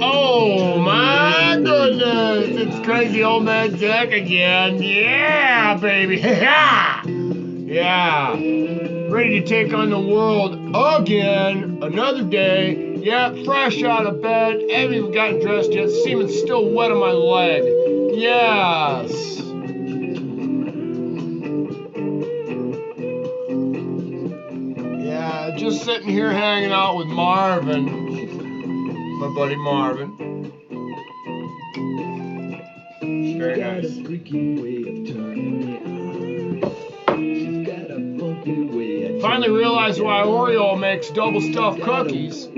Oh my goodness, it's crazy old man Zack again. Yeah, baby. Yeah. Ready to take on the world again. Another day. Yeah, fresh out of bed. Haven't even gotten dressed yet. Semen's still wet on my leg. Yes. Yeah, just sitting here hanging out with Marvin. My buddy Marvin. Very nice. Finally realized why Oreo makes double stuffed cookies.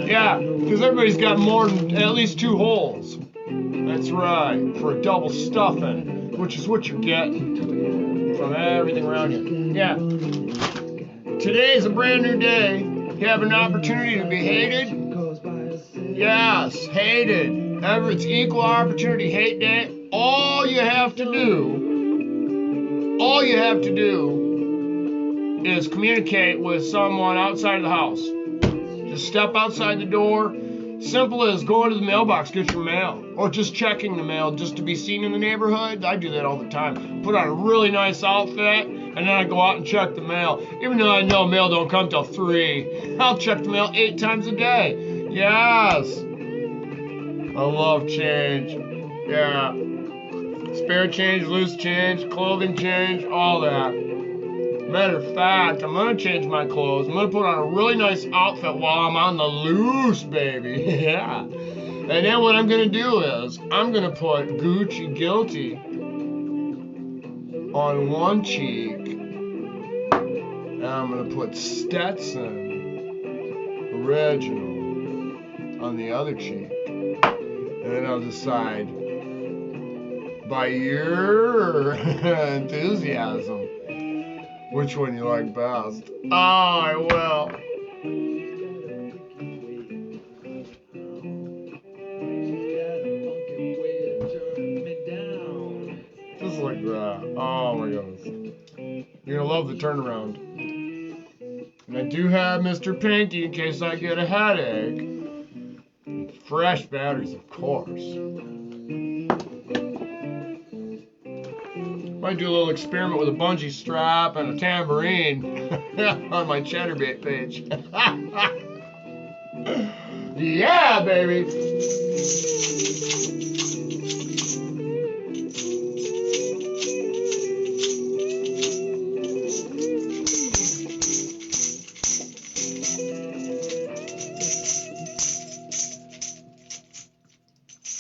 Yeah, because everybody's got more than at least 2 holes. That's right, for a double stuffing, which is what you're getting from everything around you. Yeah. Today is a brand new day. You have an opportunity to be hated. Yes, hated. It's equal opportunity hate day. All you have to do is communicate with someone outside of the house. Just step outside the door. Simple as going to the mailbox, get your mail. Or just checking the mail just to be seen in the neighborhood. I do that all the time. Put on a really nice outfit, and then I go out and check the mail. Even though I know mail don't come till 3. I'll check the mail 8 times a day. Yes. I love change. Yeah. Spare change, loose change, clothing change, all that. Matter of fact, I'm going to change my clothes. I'm going to put on a really nice outfit while I'm on the loose, baby. Yeah. And then what I'm going to do is, I'm going to put Gucci Guilty on one cheek. And I'm going to put Stetson Original on the other cheek. And then I'll decide, by your enthusiasm, which one you like best. Oh, I will. Just like that. Oh my goodness. You're gonna love the turnaround. And I do have Mr. Pinky in case I get a headache. Fresh batteries, of course. Might do a little experiment with a bungee strap and a tambourine on my Chatterbait page. Yeah, baby.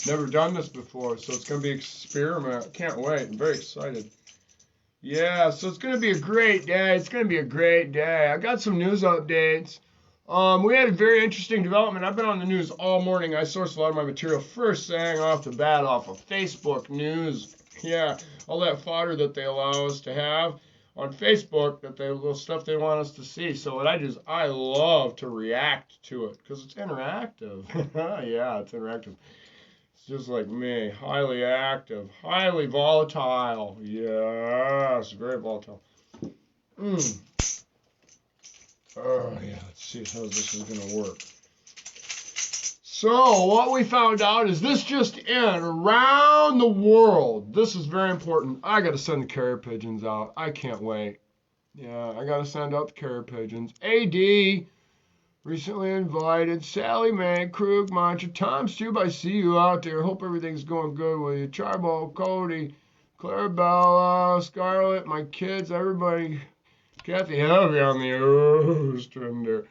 Never done this before, so it's going to be an experiment. Can't wait. I'm very excited. Yeah, so it's going to be a great day. It's going to be a great day. I got some news updates. We had a very interesting development. I've been on the news all morning. I sourced a lot of my material first thing off the bat off of Facebook news. Yeah, all that fodder that they allow us to have on Facebook, that they little stuff they want us to see. So what I love to react to it because it's interactive. Yeah, it's interactive. Just like me, highly active, highly volatile. Yes, very volatile. Oh, yeah, let's see how this is going to work. So, what we found out is this just in, around the world. This is very important. I got to send the carrier pigeons out. I can't wait. Yeah, I got to send out the carrier pigeons. AD recently invited Sally Mae, Krug, Mantra, Tom Stube, I see you out there. Hope everything's going good with you. Charbo, Cody, Clarabella, Scarlett, my kids, everybody. Kathy Heavy on the Ostrander.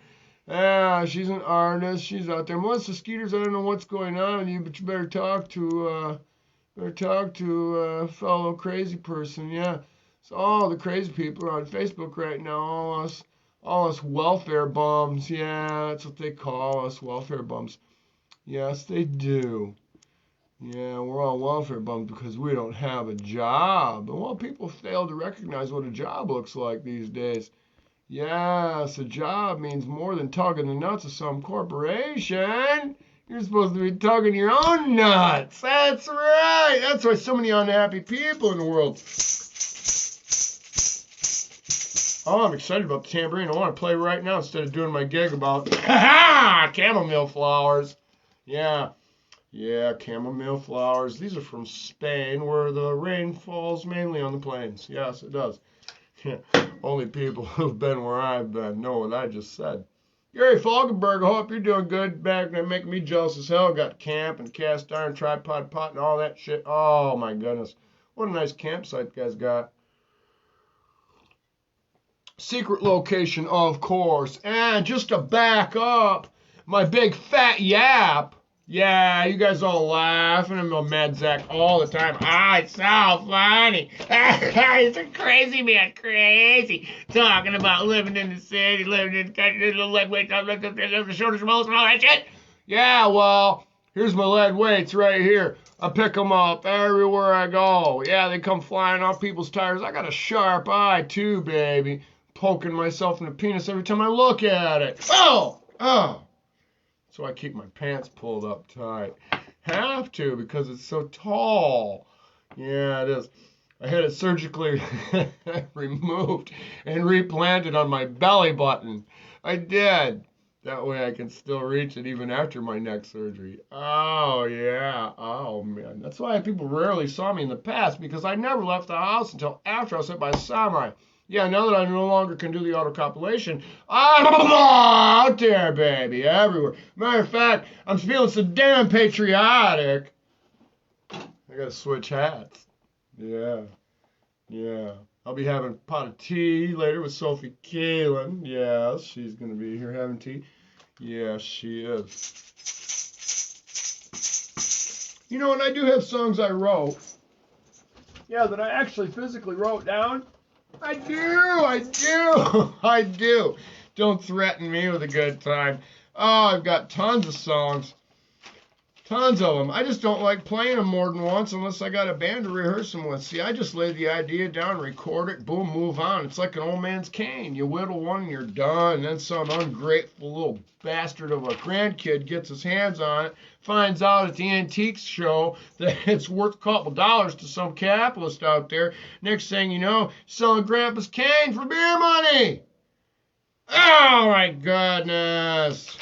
Yeah, she's an artist. She's out there. Melissa Skeeters, I don't know what's going on with you, but you better talk to a fellow crazy person. Yeah. So all the crazy people are on Facebook right now. All us welfare bums, yeah, that's what they call us, welfare bums. Yes, they do. Yeah, we're all welfare bums because we don't have a job. And well, people fail to recognize what a job looks like these days. Yes, a job means more than tugging the nuts of some corporation. You're supposed to be tugging your own nuts. That's right. That's why so many unhappy people in the world. Oh, I'm excited about the tambourine. I want to play right now instead of doing my gig about chamomile flowers. Yeah. Yeah, chamomile flowers. These are from Spain where the rain falls mainly on the plains. Yes, it does. Only people who've been where I've been know what I just said. Gary Falkenberg, I hope you're doing good. Back there making me jealous as hell. Got camp and cast iron tripod pot and all that shit. Oh my goodness. What a nice campsite you guys got. Secret location, of course. And just to back up, my big fat yap. Yeah, you guys all laughing at my Mad Zack all the time. Ah, it's so funny. He's a crazy man, crazy. Talking about living in the city, living in the country, the shoulders, most, and all that shit. Yeah, well, here's my lead weights right here. I pick them up everywhere I go. Yeah, they come flying off people's tires. I got a sharp eye, too, baby. Poking myself in the penis every time I look at it. Oh. So I keep my pants pulled up tight. Have to because it's so tall. Yeah, it is. I had it surgically removed and replanted on my belly button. I did. That way I can still reach it even after my neck surgery. Oh, yeah. Oh, man. That's why people rarely saw me in the past because I never left the house until after I was hit by a samurai. Yeah, now that I no longer can do the auto-compilation, I'm out there, baby, everywhere. Matter of fact, I'm feeling so damn patriotic. I gotta switch hats. Yeah. I'll be having a pot of tea later with Sophie Kaelin. Yes, she's gonna be here having tea. Yes, she is. You know, and I do have songs I wrote. Yeah, that I actually physically wrote down. I do. Don't threaten me with a good time. Oh, I've got tons of songs. Tons of them. I just don't like playing them more than once unless I got a band to rehearse them with. See, I just lay the idea down, record it, boom, move on. It's like an old man's cane. You whittle one and you're done. Then some ungrateful little bastard of a grandkid gets his hands on it, finds out at the antiques show that it's worth a couple dollars to some capitalist out there. Next thing you know, selling Grandpa's cane for beer money. Oh, my goodness.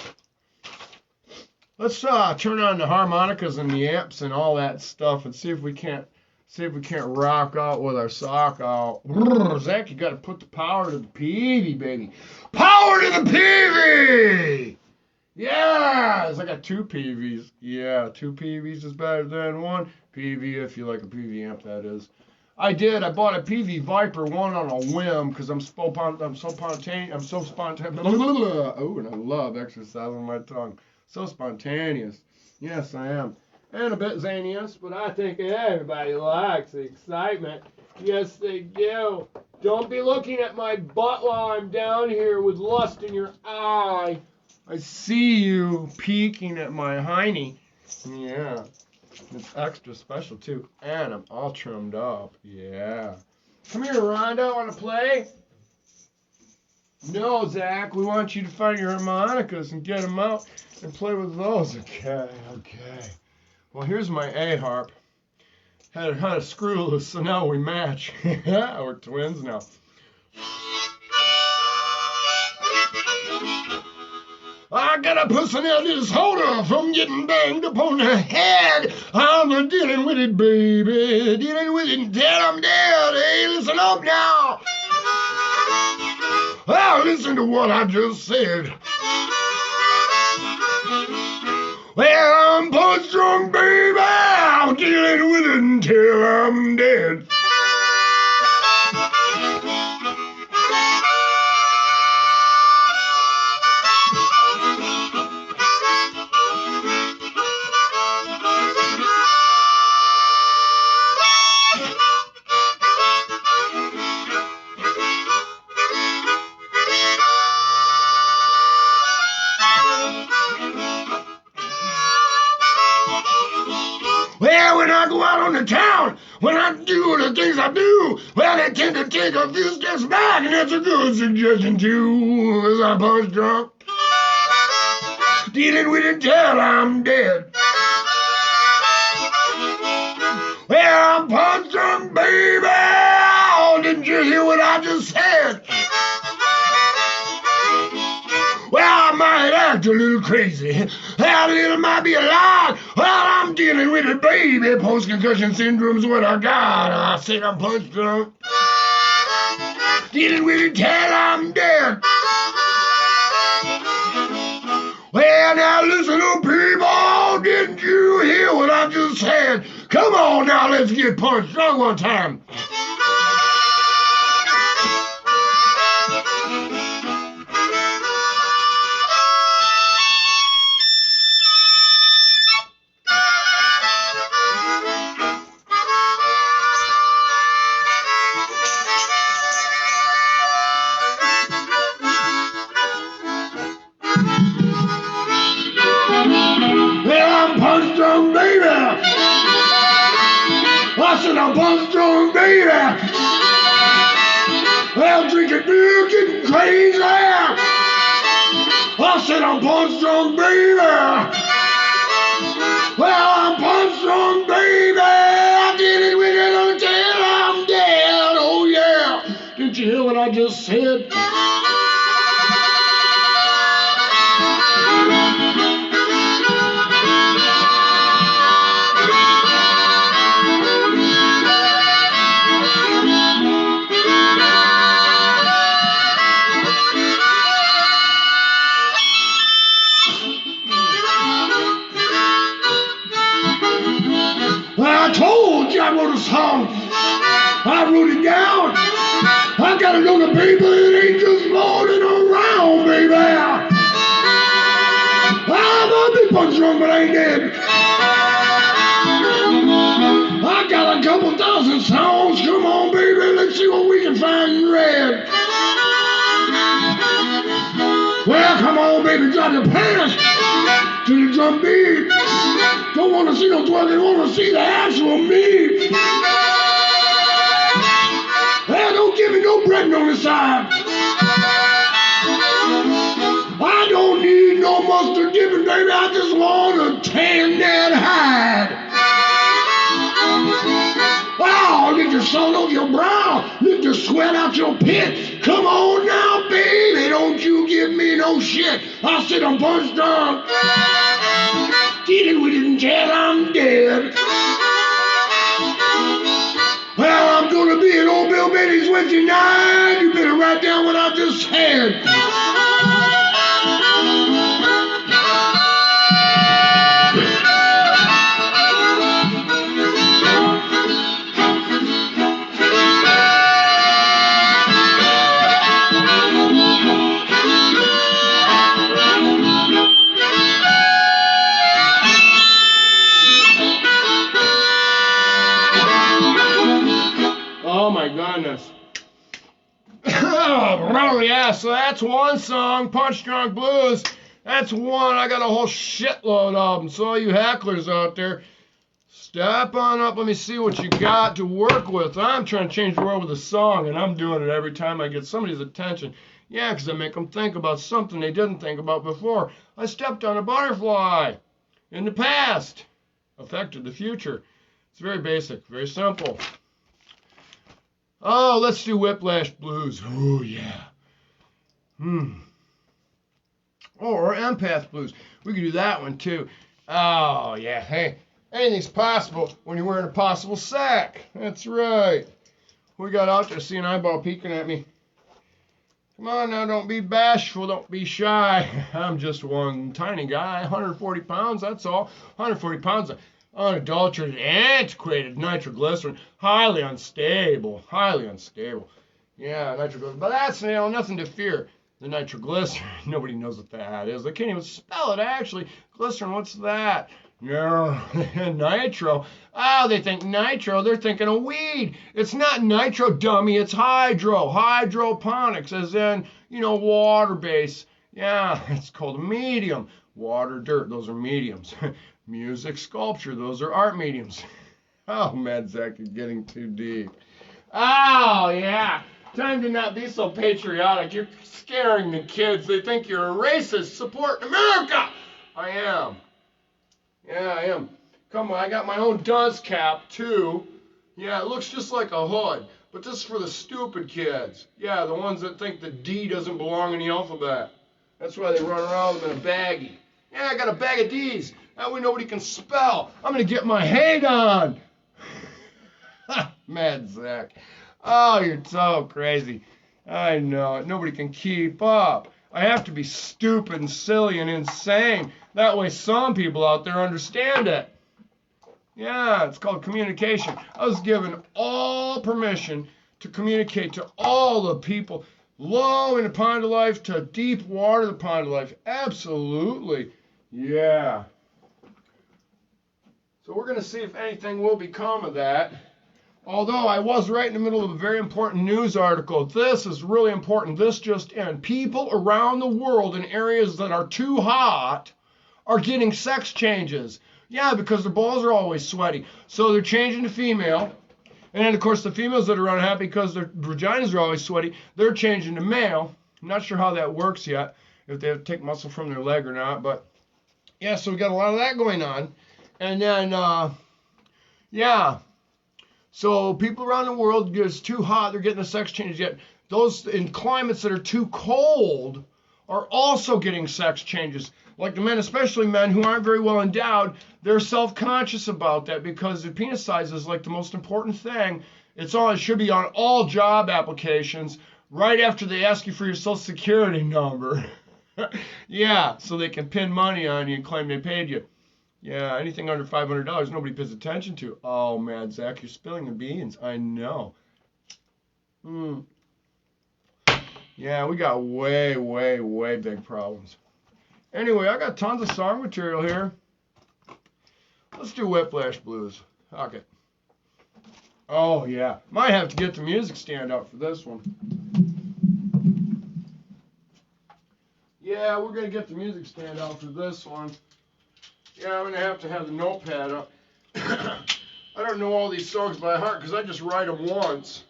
Let's turn on the harmonicas and the amps and all that stuff and see if we can't rock out with our sock out. Zack, you got to put the power to the PV, baby. Power to the PV! Yes! I got two PVs. Yeah, two PVs is better than one PV if you like a PV amp, that is. I bought a PV Viper 1 on a whim because I'm so spontaneous. Oh, and I love exercising my tongue. So spontaneous. Yes, I am. And a bit zanious, but I think everybody likes the excitement. Yes, they do. Don't be looking at my butt while I'm down here with lust in your eye. I see you peeking at my hiney. Yeah. It's extra special, too. And I'm all trimmed up. Yeah. Come here, Rhonda. Want to play? No, Zack. We want you to find your harmonicas and get them out and play with those. Okay. Well, here's my A harp. Had a screw loose, so now we match. We're twins now. I got a personality disorder from getting banged upon the head. I'm dealing with it, baby. Dealing with it until I'm dead. Hey, listen up now. Well, listen to what I just said. Well, I'm punch drunk, baby. I'm dealing with it until I'm dead. Well, when I go out on the town, when I do the things I do, well, they tend to take a few steps back, and that's a good suggestion, too, as I'm punch drunk, dealing with it till I'm dead. Well, I'm punch drunk, baby. Oh, didn't you hear what I just said? act a little crazy. That little might be a lie. Well, I'm dealing with it, baby. Post-concussion syndrome's what I got. I said I'm punch drunk. Dealing with it till I'm dead. Well, now listen up, people. Didn't you hear what I just said? Come on now, let's get punched drunk one time. Punch drunk, baby. I said I'm punch drunk, baby. Well, drinking beer, getting crazy. I said I'm punch drunk, baby. Well, I'm punch drunk, baby. I did it with it until I'm dead. Oh yeah. Didn't you hear what I just said? I told you I wrote a song. I wrote it down. I gotta know the people that ain't just floating around, baby. I might be punch drunk, but I ain't dead. I got a couple thousand songs. Come on, baby, let's see what we can find in red. Well, come on, baby, drop your pants to the drum beat. Don't want to see no twerking, want to see the actual meat. Well, don't give me no bread on the side. I don't need no mustard dipping, baby. I just want to tan that hide. Wow, lick the salt off your brow. Lick the sweat out your pit. Come on now, baby. Don't you give me no shit. I said I'm punch drunk. Dealing with it until I'm dead. Well, I'm gonna be at old Bill Betty's Wednesday night. You better write down what I just said. Oh my goodness. Oh yeah, so that's one song, Punch Drunk Blues. That's one. I got a whole shitload of them. So all you hecklers out there, step on up. Let me see what you got to work with. I'm trying to change the world with a song, and I'm doing it every time I get somebody's attention. Yeah, because I make them think about something they didn't think about before. I stepped on a butterfly in the past. Affected the future. It's very basic, very simple. Oh, let's do Whiplash Blues. Oh, yeah. Oh, or Empath Blues. We could do that one, too. Oh, yeah. Hey, anything's possible when you're wearing a possible sack. That's right. We got out there, see an eyeball peeking at me. Come on now, don't be bashful, don't be shy. I'm just one tiny guy, 140 pounds, that's all. 140 pounds of unadulterated, antiquated nitroglycerin, highly unstable. Yeah, nitroglycerin, but that's nothing to fear. The nitroglycerin, nobody knows what that is. They can't even spell it, actually. Glycerin, what's that? No, nitro. Oh, they think nitro, they're thinking of weed. It's not nitro, dummy, it's hydro. Hydroponics, as in, water base. Yeah, it's called a medium. Water, dirt, those are mediums. Music, sculpture, those are art mediums. Oh, man, Zack, you're getting too deep. Oh, yeah. Time to not be so patriotic. You're scaring the kids. They think you're a racist. Support America. I am. Yeah, I am. Come on, I got my own dunce cap, too. Yeah, it looks just like a hood. But this is for the stupid kids. Yeah, the ones that think the D doesn't belong in the alphabet. That's why they run around with them in a baggie. Yeah, I got a bag of D's. That way nobody can spell. I'm going to get my hate on. Mad Zack. Oh, you're so crazy. I know it. Nobody can keep up. I have to be stupid and silly and insane. That way some people out there understand it. Yeah, it's called communication. I was given all permission to communicate to all the people, low in the pond of life to deep water the pond of life. Absolutely. Yeah. So we're going to see if anything will become of that. Although I was right in the middle of a very important news article. This is really important. This just in. People around the world in areas that are too hot are getting sex changes. Yeah, because their balls are always sweaty. So they're changing to female. And then, of course, the females that are unhappy because their vaginas are always sweaty, they're changing to male. I'm not sure how that works yet, if they have to take muscle from their leg or not. But, yeah, so we got a lot of that going on. And then, yeah. So people around the world, it's too hot, they're getting the sex changes yet. Those in climates that are too cold are also getting sex changes. Like the men, especially men who aren't very well endowed, they're self-conscious about that because the penis size is like the most important thing. It should be on all job applications right after they ask you for your social security number. Yeah, so they can pin money on you and claim they paid you. Yeah, anything under $500 nobody pays attention to. Oh, man, Zack, you're spilling the beans. I know. Yeah, we got way, way, way big problems. Anyway, I got tons of song material here. Let's do Whiplash Blues. Okay. Oh, yeah. Might have to get the music stand out for this one. Yeah, we're going to get the music stand out for this one. Yeah, I'm going to have the notepad up. I don't know all these songs by heart because I just write them once.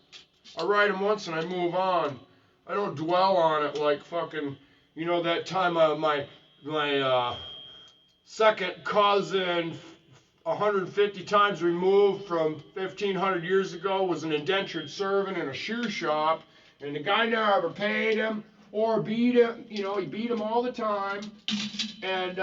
I write them once and I move on. I don't dwell on it like fucking, you know, that time my second cousin, 150 times removed from 1,500 years ago, was an indentured servant in a shoe shop, and the guy never ever paid him or beat him. You know, he beat him all the time, and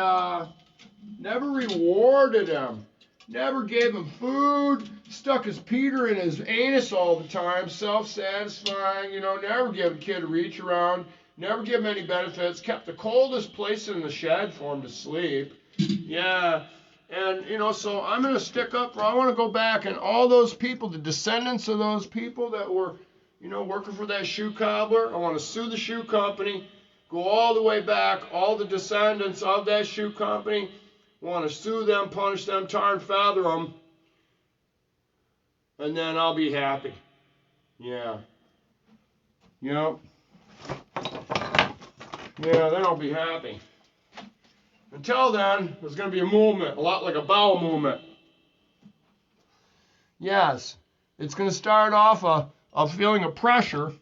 never rewarded him, never gave him food, stuck his Peter in his anus all the time, self-satisfying, you know, never gave a kid a reach around, never gave him any benefits, kept the coldest place in the shed for him to sleep. Yeah, and, you know, so I'm going to stick up, I want to go back, and all those people, the descendants of those people that were, you know, working for that shoe cobbler, I want to sue the shoe company, go all the way back, all the descendants of that shoe company, want to sue them, punish them, tar and feather them, and then I'll be happy. Yeah. You know? Yeah, then I'll be happy. Until then, there's going to be a movement, a lot like a bowel movement. Yes. It's going to start off a feeling of pressure,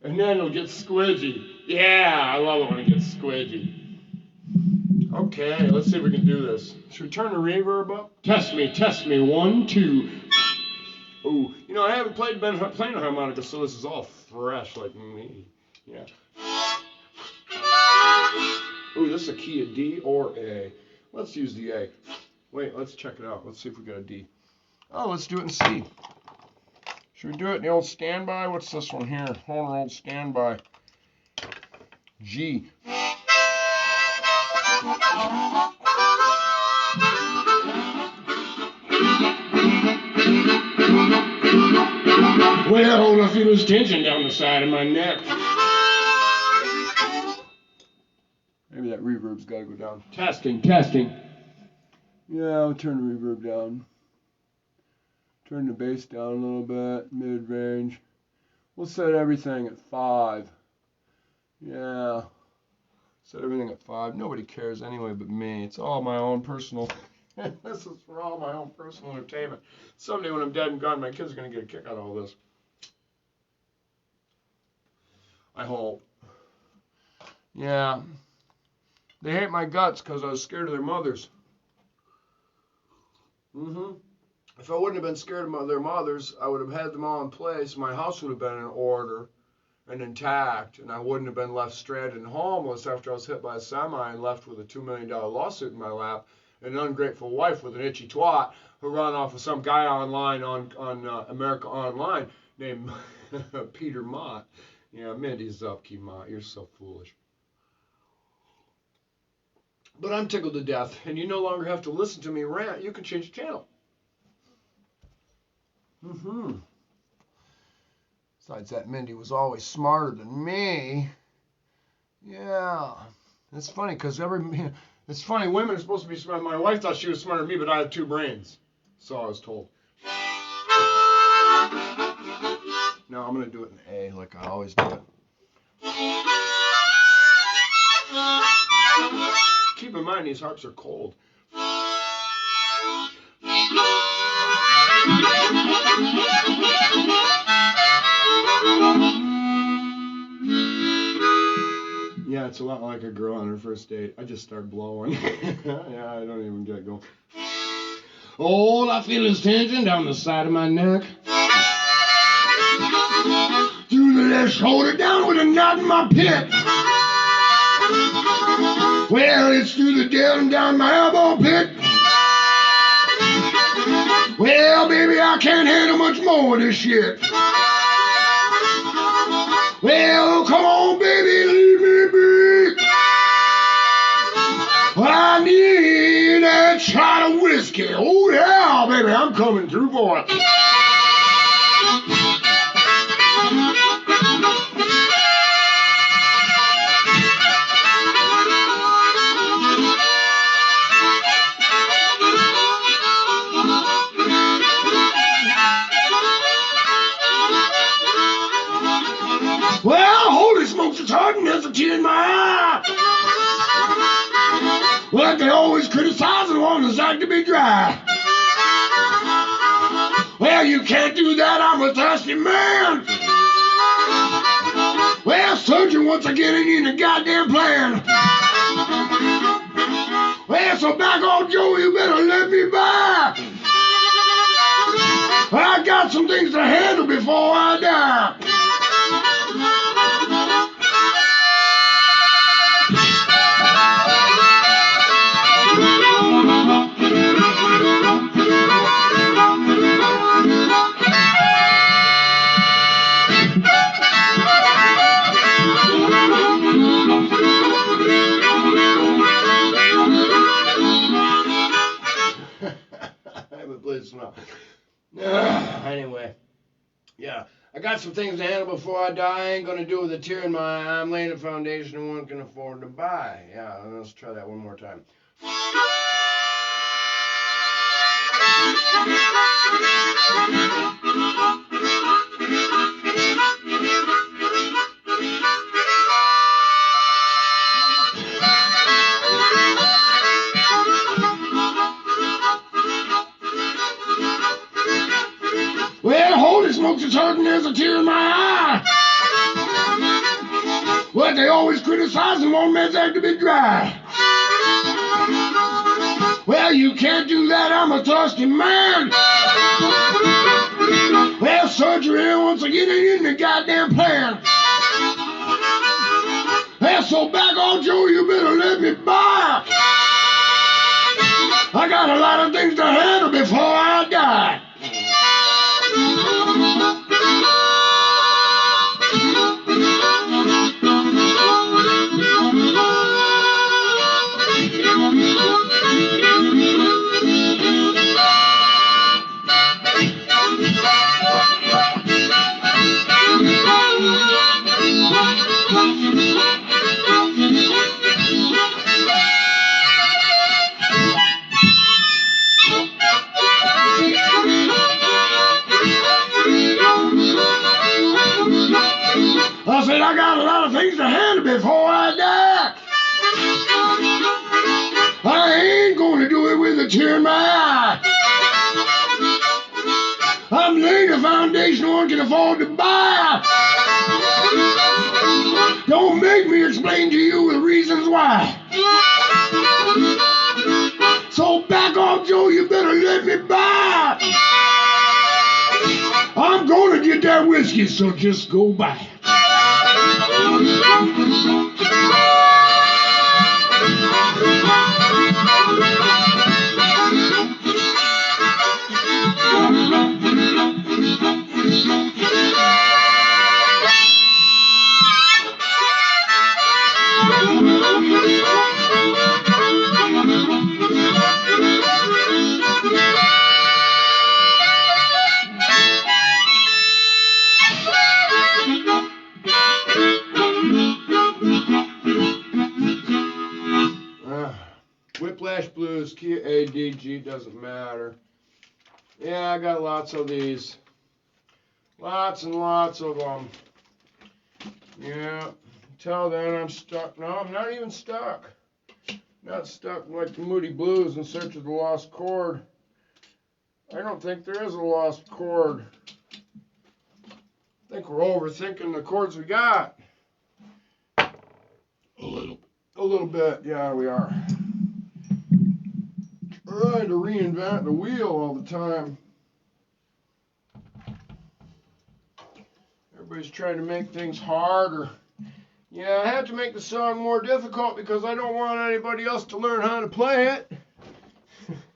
and then it'll get squidgy. Yeah, I love it when it gets squidgy. Okay, let's see if we can do this. Should we turn the reverb up? Test me, 1, 2. Ooh, you know, I haven't been playing a harmonica, so this is all fresh like me. Yeah. Ooh, this is a key of D or A. Let's use the A. Wait, let's check it out. Let's see if we got a D. Oh, let's do it in C. Should we do it in the old standby? What's this one here? Hold on, old standby. G. Well, I feel this tension down the side of my neck. Maybe that reverb's got to go down. Testing. Yeah, I'll turn the reverb down. Turn the bass down a little bit, mid-range. We'll set everything at 5. Yeah. Set everything at 5. Nobody cares anyway but me. It's all my own personal. This is for all my own personal entertainment. Someday when I'm dead and gone, my kids are going to get a kick out of all this. I hope. Yeah. They hate my guts because I was scared of their mothers. If I wouldn't have been scared of their mothers, I would have had them all in place. My house would have been in order. and intact, and I wouldn't have been left stranded and homeless after I was hit by a semi and left with a $2 million lawsuit in my lap, and an ungrateful wife with an itchy twat who ran off with some guy online on America Online named Peter Mott. Yeah, Mindy's Zupke Mott. You're so foolish. But I'm tickled to death, and you no longer have to listen to me rant. You can change the channel. Besides that, Mindy was always smarter than me. Yeah. It's funny, because it's funny, women are supposed to be smart. My wife thought she was smarter than me, but I have 2 brains. So I was told. Now I'm going to do it in A, like I always do it. Keep in mind, these harps are cold. Yeah, it's a lot like a girl on her first date. I just start blowing. Yeah, I don't even get going. All I feel is tension down the side of my neck. Through the left shoulder, down with a knot in my pit. Well, it's through the tail and down my elbow pit. Well, baby, I can't handle much more of this shit. Well, come on, baby, leave me be. I need that shot of whiskey. Oh, yeah, baby, I'm coming through for it. Well, holy smokes, it's hard and there's a tear in my eye. Well, they always criticize and want the Zack to be dry. Well, you can't do that, I'm a thirsty man. Well, surgeon, once again, ain't in the goddamn plan. Well, so back off, Joe, you better let me by. I got some things to handle before I die. Anyway, yeah, I got some things to handle before I die. I ain't gonna do it with a tear in my eye. I'm laying a foundation one can afford to buy. Yeah, let's try that one more time. Well, holy smokes, it's hurting, there's a tear in my eye. Well, they always criticize and want men's act to be dry. Well, you can't do that, I'm a thirsty man. Well, surgery once again ain't in the goddamn plan. Well, so back on, Joe, you better let me by. I got a lot of things to handle before I die. I said I got a lot of things to handle before I die. I ain't gonna do it with a tear in my eye. I'm laying a foundation no one can afford to buy. Don't make me explain to you the reasons why. So back off, Joe, you better let me by. I'm gonna get that whiskey, so just go by. Whiplash blues, key A, D, G, doesn't matter. Yeah, I got lots of these. Lots and lots of them. Yeah, until then I'm stuck. No, I'm not even stuck. Not stuck like the Moody Blues in search of the lost chord. I don't think there is a lost chord. I think we're overthinking the chords we got. A little bit, yeah, we are. Trying to reinvent the wheel all the time. Everybody's trying to make things harder. Yeah, I have to make the song more difficult because I don't want anybody else to learn how to play it.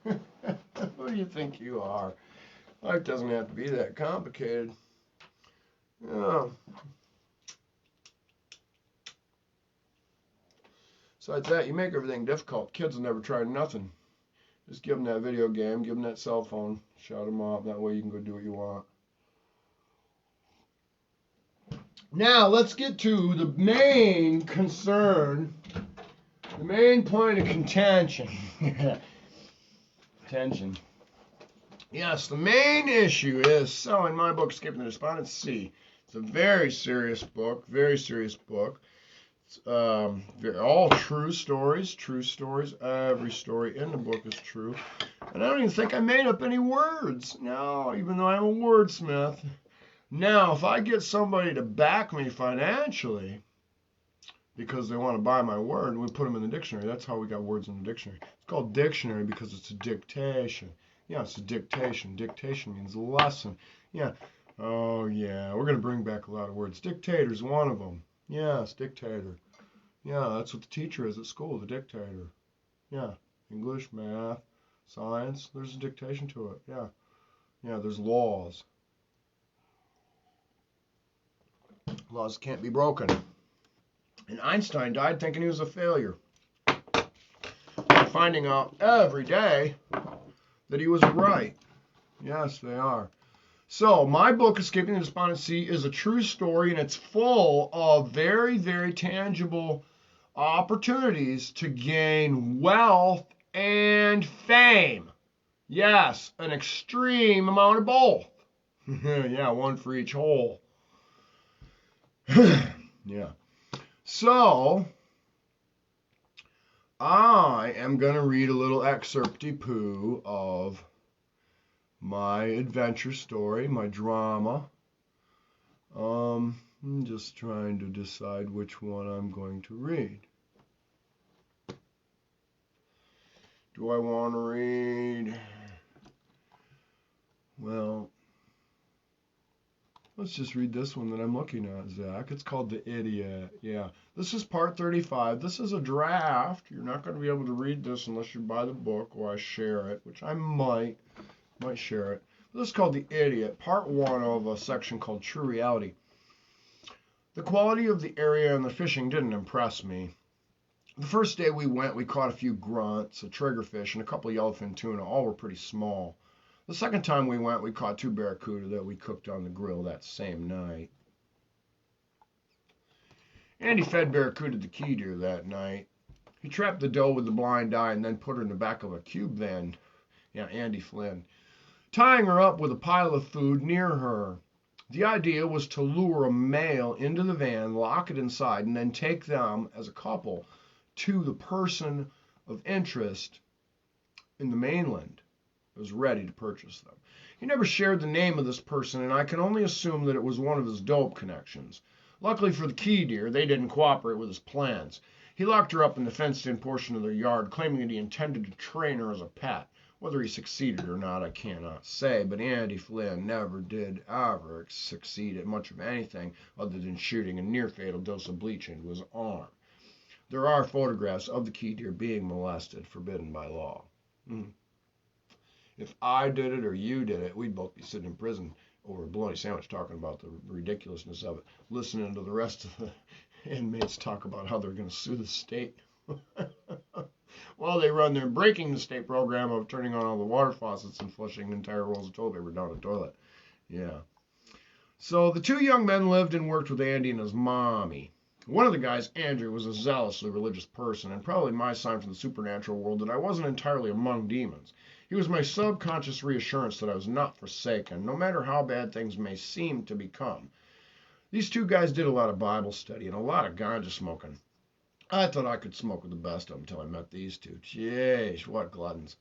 Who do you think you are? Life doesn't have to be that complicated. Yeah. Besides that, you make everything difficult. Kids will never try nothing. Just give them that video game, give them that cell phone, shut them off. That way you can go do what you want. Now, let's get to the main concern, the main point of contention. Tension. Yes, the main issue is selling my book, Escaping the Despondency. It's a very serious book, very serious book. It's all true stories. Every story in the book is true. And I don't even think I made up any words. No, even though I'm a wordsmith. Now, if I get somebody to back me financially because they want to buy my word, we put them in the dictionary. That's how we got words in the dictionary. It's called dictionary because it's a dictation. Yeah, it's a dictation. Dictation means lesson. Yeah. Oh, yeah. We're going to bring back a lot of words. Dictator's one of them. Yes, dictator. Yeah, that's what the teacher is at school, the dictator. Yeah. English, math, science. There's a dictation to it. Yeah. Yeah, there's laws. Laws can't be broken. And Einstein died thinking he was a failure. Finding out every day that he was right. Yes, they are. So, my book, Escaping the Despondency, is a true story, and it's full of very, very tangible opportunities to gain wealth and fame. Yes, an extreme amount of both. Yeah, one for each hole. Yeah. So, I am going to read a little excerpt-y-poo of my adventure story, my drama. I'm just trying to decide which one I'm going to read. Do I want to read? Well, let's just read this one that I'm looking at, Zack. It's called The Idiot. Yeah. This is part 35. This is a draft. You're not going to be able to read this unless you buy the book or I share it, which I might share it. This is called The Idiot, part 1 of a section called True Reality. The quality of the area and the fishing didn't impress me. The first day we went, we caught a few grunts, a triggerfish, and a couple of yellowfin tuna. All were pretty small. The second time we went, we caught 2 barracuda that we cooked on the grill that same night. Andy fed barracuda to key deer that night. He trapped the doe with the blind eye and then put her in the back of a cube van. Yeah, Andy Flynn. Tying her up with a pile of food near her. The idea was to lure a male into the van, lock it inside, and then take them as a couple to the person of interest in the mainland who was ready to purchase them. He never shared the name of this person, and I can only assume that it was one of his dope connections. Luckily for the key deer, they didn't cooperate with his plans. He locked her up in the fenced-in portion of their yard, claiming that he intended to train her as a pet. Whether he succeeded or not, I cannot say, but Andy Flynn never did ever succeed at much of anything other than shooting a near-fatal dose of bleach into his arm. There are photographs of the key deer being molested, forbidden by law. If I did it or you did it, we'd both be sitting in prison over a bologna sandwich talking about the ridiculousness of it, listening to the rest of the inmates talk about how they're going to sue the state. While they run their breaking the state program of turning on all the water faucets and flushing entire rolls of toilet paper down the toilet. Yeah. So the two young men lived and worked with Andy and his mommy. One of the guys, Andrew, was a zealously religious person, and probably my sign from the supernatural world that I wasn't entirely among demons. He was my subconscious reassurance that I was not forsaken, no matter how bad things may seem to become. These two guys did a lot of Bible study and a lot of ganja smoking. I thought I could smoke with the best of them until I met these two. Jeez, what gluttons.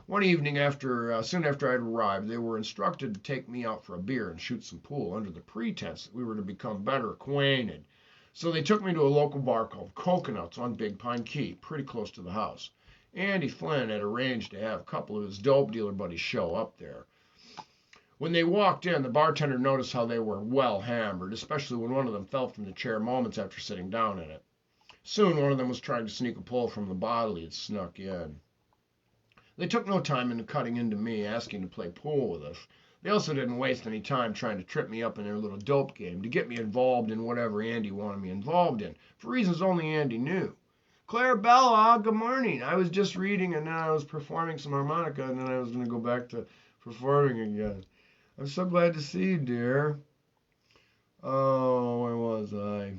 One evening, soon after I'd arrived, they were instructed to take me out for a beer and shoot some pool under the pretense that we were to become better acquainted. So they took me to a local bar called Coconuts on Big Pine Key, pretty close to the house. Andy Flynn had arranged to have a couple of his dope dealer buddies show up there. When they walked in, the bartender noticed how they were well hammered, especially when one of them fell from the chair moments after sitting down in it. Soon one of them was trying to sneak a pull from the bottle he had snuck in. They took no time in cutting into me, asking to play pool with us. They also didn't waste any time trying to trip me up in their little dope game, to get me involved in whatever Andy wanted me involved in, for reasons only Andy knew. Clarabella, good morning. I was just reading and then I was performing some harmonica and then I was going to go back to performing again. I'm so glad to see you, dear. Oh, where was I?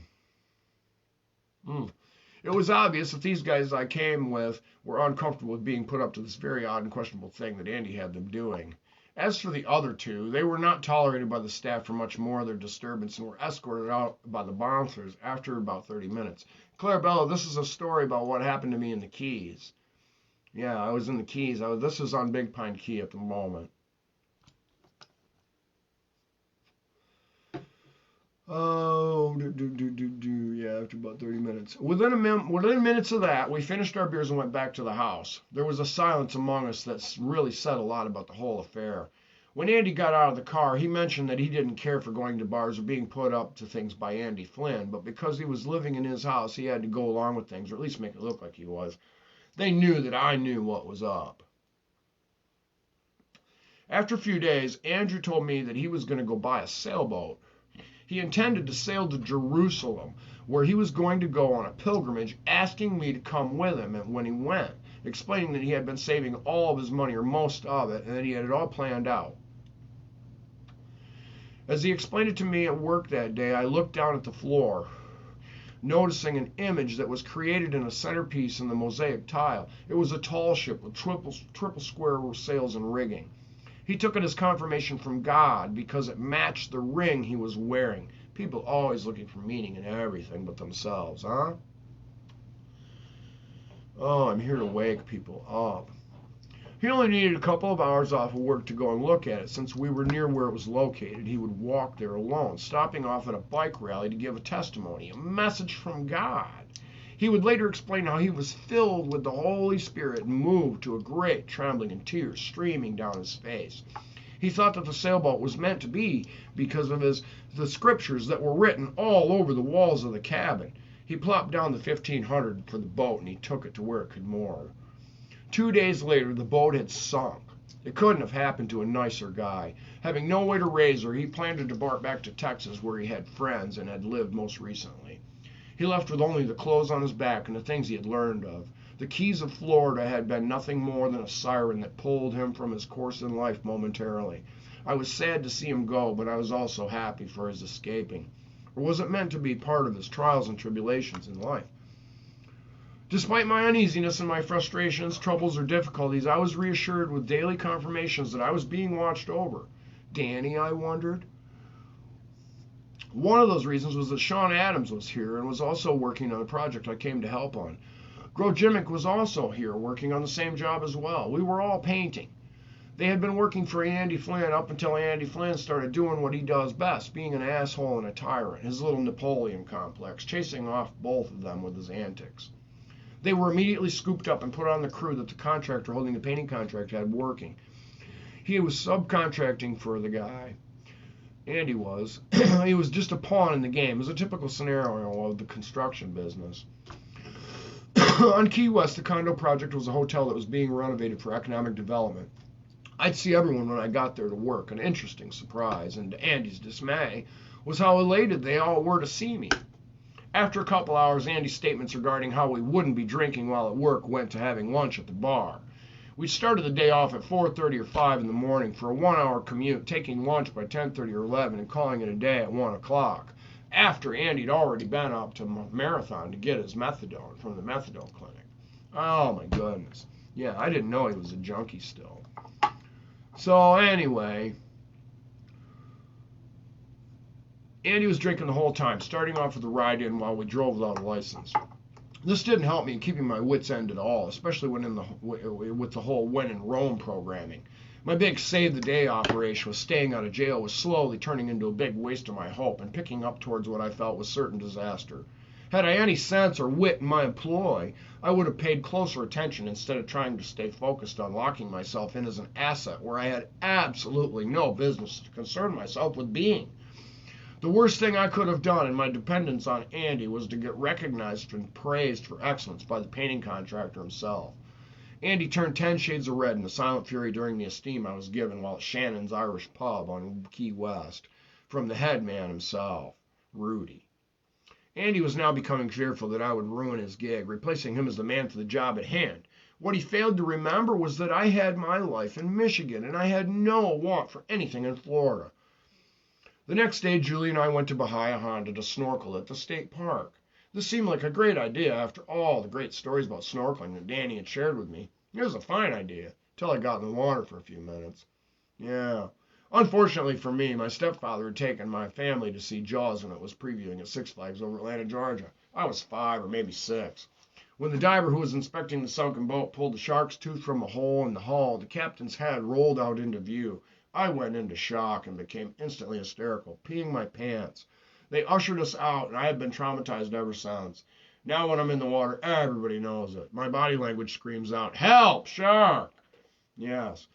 It was obvious that these guys I came with were uncomfortable with being put up to this very odd and questionable thing that Andy had them doing. As for the other two, they were not tolerated by the staff for much more of their disturbance and were escorted out by the bouncers after about 30 minutes. Clarabella, this is a story about what happened to me in the Keys. Yeah, I was in the Keys. This is on Big Pine Key at the moment. Oh, yeah, after about 30 minutes. Within minutes of that, we finished our beers and went back to the house. There was a silence among us that really said a lot about the whole affair. When Andy got out of the car, he mentioned that he didn't care for going to bars or being put up to things by Andy Flynn, but because he was living in his house, he had to go along with things, or at least make it look like he was. They knew that I knew what was up. After a few days, Andrew told me that he was going to go buy a sailboat. He intended to sail to Jerusalem, where he was going to go on a pilgrimage, asking me to come with him when he went, explaining that he had been saving all of his money, or most of it, and that he had it all planned out. As he explained it to me at work that day, I looked down at the floor, noticing an image that was created in a centerpiece in the mosaic tile. It was a tall ship with triple square sails and rigging. He took it as confirmation from God because it matched the ring he was wearing. People always looking for meaning in everything but themselves, huh? Oh, I'm here to wake people up. He only needed a couple of hours off of work to go and look at it. Since we were near where it was located, he would walk there alone, stopping off at a bike rally to give a testimony, a message from God. He would later explain how he was filled with the Holy Spirit and moved to a great trembling and tears streaming down his face. He thought that the sailboat was meant to be because of the scriptures that were written all over the walls of the cabin. He plopped down the $1,500 for the boat and he took it to where it could moor. 2 days later, the boat had sunk. It couldn't have happened to a nicer guy. Having no way to raise her, he planned to depart back to Texas where he had friends and had lived most recently. He left with only the clothes on his back and the things he had learned of. The Keys of Florida had been nothing more than a siren that pulled him from his course in life momentarily. I was sad to see him go, but I was also happy for his escaping. Or was it meant to be part of his trials and tribulations in life? Despite my uneasiness and my frustrations, troubles, or difficulties, I was reassured with daily confirmations that I was being watched over. Danny, I wondered. One of those reasons was that Sean Adams was here and was also working on a project I came to help on. Grojimic was also here working on the same job as well. We were all painting. They had been working for Andy Flynn up until Andy Flynn started doing what he does best, being an asshole and a tyrant, his little Napoleon complex, chasing off both of them with his antics. They were immediately scooped up and put on the crew that the contractor holding the painting contract had working. He was subcontracting for the guy. Andy was. He was just a pawn in the game. It was a typical scenario of the construction business. On Key West, the condo project was a hotel that was being renovated for economic development. I'd see everyone when I got there to work. An interesting surprise, and to Andy's dismay, was how elated they all were to see me. After a couple hours, Andy's statements regarding how we wouldn't be drinking while at work went to having lunch at the bar. We started the day off at 4:30 or 5 in the morning for a 1-hour commute, taking lunch by 10:30 or 11 and calling it a day at 1 o'clock, after Andy'd already been up to Marathon to get his methadone from the methadone clinic. Oh my goodness. Yeah, I didn't know he was a junkie still. So anyway, Andy was drinking the whole time, starting off with a ride-in while we drove without a license. This didn't help me in keeping my wits' end at all, especially with the whole when in Rome programming. My big save-the-day operation was staying out of jail was slowly turning into a big waste of my hope and picking up towards what I felt was certain disaster. Had I any sense or wit in my employ, I would have paid closer attention instead of trying to stay focused on locking myself in as an asset where I had absolutely no business to concern myself with being. The worst thing I could have done in my dependence on Andy was to get recognized and praised for excellence by the painting contractor himself. Andy turned 10 shades of red in a silent fury during the esteem I was given while at Shannon's Irish pub on Key West from the head man himself, Rudy. Andy was now becoming fearful that I would ruin his gig, replacing him as the man for the job at hand. What he failed to remember was that I had my life in Michigan and I had no want for anything in Florida. The next day, Julie and I went to Bahia Honda to snorkel at the state park. This seemed like a great idea after all the great stories about snorkeling that Danny had shared with me. It was a fine idea, till I got in the water for a few minutes. Yeah. Unfortunately for me, my stepfather had taken my family to see Jaws when it was previewing at Six Flags over Atlanta, Georgia. I was 5 or maybe 6. When the diver who was inspecting the sunken boat pulled the shark's tooth from a hole in the hull, the captain's head rolled out into view. I went into shock and became instantly hysterical, peeing my pants. They ushered us out, and I have been traumatized ever since. Now when I'm in the water, everybody knows it. My body language screams out, "Help, shark!" Yes.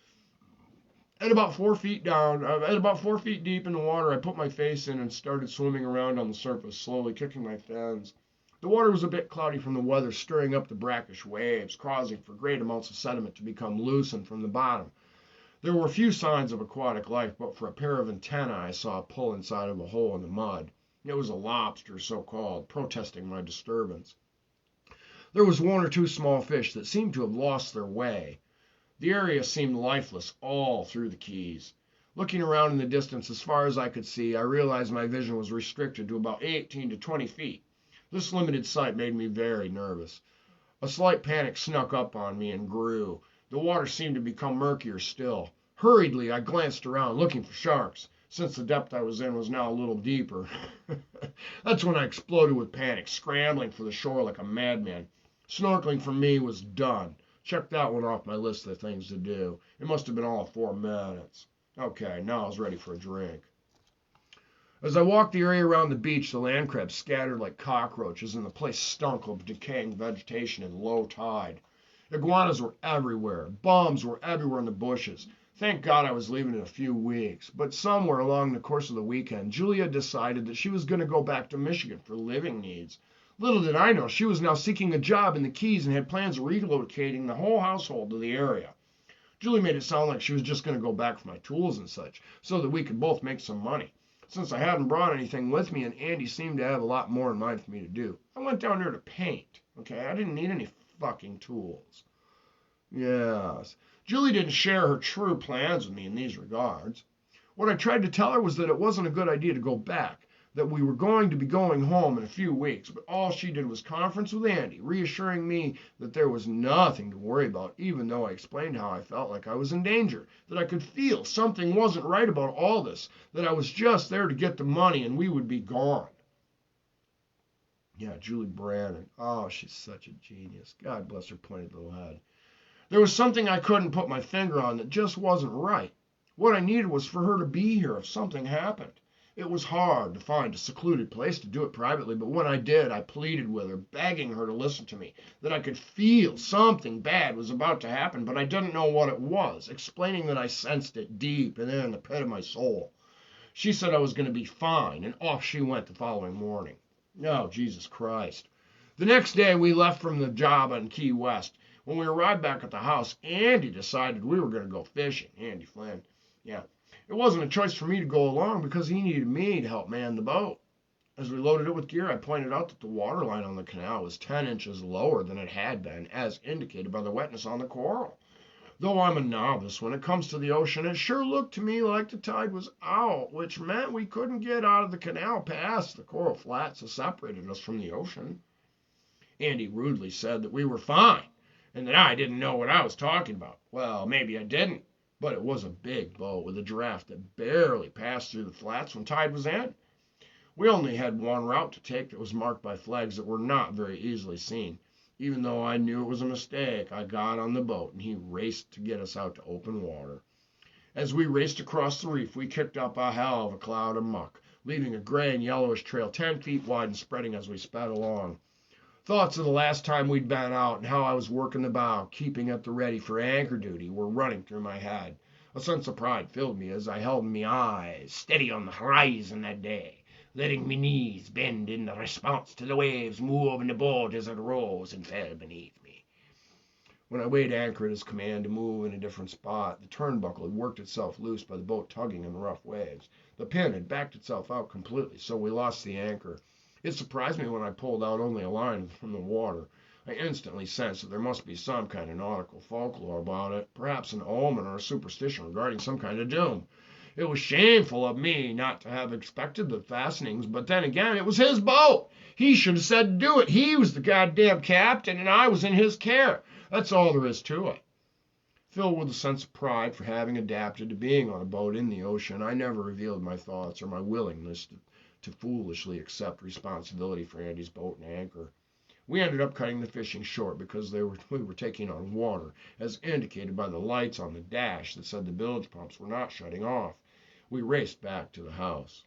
At about 4 feet deep in the water, I put my face in and started swimming around on the surface, slowly kicking my fins. The water was a bit cloudy from the weather, stirring up the brackish waves, causing for great amounts of sediment to become loosened from the bottom. There were few signs of aquatic life, but for a pair of antennae I saw a pull inside of a hole in the mud. It was a lobster, so-called, protesting my disturbance. There was 1 or 2 small fish that seemed to have lost their way. The area seemed lifeless all through the Keys. Looking around in the distance as far as I could see, I realized my vision was restricted to about 18 to 20 feet. This limited sight made me very nervous. A slight panic snuck up on me and grew. The water seemed to become murkier still. Hurriedly, I glanced around, looking for sharks, since the depth I was in was now a little deeper. That's when I exploded with panic, scrambling for the shore like a madman. Snorkeling for me was done. Check that one off my list of things to do. It must have been all 4 minutes. Okay, now I was ready for a drink. As I walked the area around the beach, the land crabs scattered like cockroaches, and the place stunk of decaying vegetation and low tide. Iguanas were everywhere. Bums were everywhere in the bushes. Thank God I was leaving in a few weeks. But somewhere along the course of the weekend, Julia decided that she was going to go back to Michigan for living needs. Little did I know, she was now seeking a job in the Keys and had plans of relocating the whole household to the area. Julie made it sound like she was just going to go back for my tools and such, so that we could both make some money. Since I hadn't brought anything with me and Andy seemed to have a lot more in mind for me to do, I went down there to paint. Okay, I didn't need any fucking tools. Yes. Julie didn't share her true plans with me in these regards. What I tried to tell her was that it wasn't a good idea to go back, that we were going to be going home in a few weeks, but all she did was conference with Andy, reassuring me that there was nothing to worry about, even though I explained how I felt like I was in danger, that I could feel something wasn't right about all this, that I was just there to get the money and we would be gone. Yeah, Julie Brannon. Oh, she's such a genius. God bless her pointed little head. There was something I couldn't put my finger on that just wasn't right. What I needed was for her to be here if something happened. It was hard to find a secluded place to do it privately, but when I did, I pleaded with her, begging her to listen to me, that I could feel something bad was about to happen, but I didn't know what it was, explaining that I sensed it deep and in the pit of my soul. She said I was going to be fine, and off she went the following morning. Oh, Jesus Christ. The next day, we left from the job on Key West. When we arrived back at the house, Andy decided we were going to go fishing. Andy Flynn. Yeah. It wasn't a choice for me to go along because he needed me to help man the boat. As we loaded it with gear, I pointed out that the water line on the canal was 10 inches lower than it had been, as indicated by the wetness on the coral. Though I'm a novice when it comes to the ocean, it sure looked to me like the tide was out, which meant we couldn't get out of the canal past the coral flats that separated us from the ocean. Andy rudely said that we were fine, and that I didn't know what I was talking about. Well, maybe I didn't. But it was a big boat with a draft that barely passed through the flats when tide was in. We only had one route to take that was marked by flags that were not very easily seen. Even though I knew it was a mistake, I got on the boat and he raced to get us out to open water. As we raced across the reef, we kicked up a hell of a cloud of muck, leaving a gray and yellowish trail 10 feet wide and spreading as we sped along. Thoughts of the last time we'd been out and how I was working the bow, keeping at the ready for anchor duty, were running through my head. A sense of pride filled me as I held my eyes steady on the horizon that day, letting my knees bend in the response to the waves moving the boat as it rose and fell beneath me. When I weighed anchor at his command to move in a different spot, the turnbuckle had worked itself loose by the boat tugging in the rough waves. The pin had backed itself out completely, so we lost the anchor. It surprised me when I pulled out only a line from the water. I instantly sensed that there must be some kind of nautical folklore about it, perhaps an omen or a superstition regarding some kind of doom. It was shameful of me not to have expected the fastenings, but then again, it was his boat. He should have said do it. He was the goddamn captain, and I was in his care. That's all there is to it. Filled with a sense of pride for having adapted to being on a boat in the ocean, I never revealed my thoughts or my willingness to foolishly accept responsibility for Andy's boat and anchor. We ended up cutting the fishing short because we were taking on water, as indicated by the lights on the dash that said the bilge pumps were not shutting off. We raced back to the house.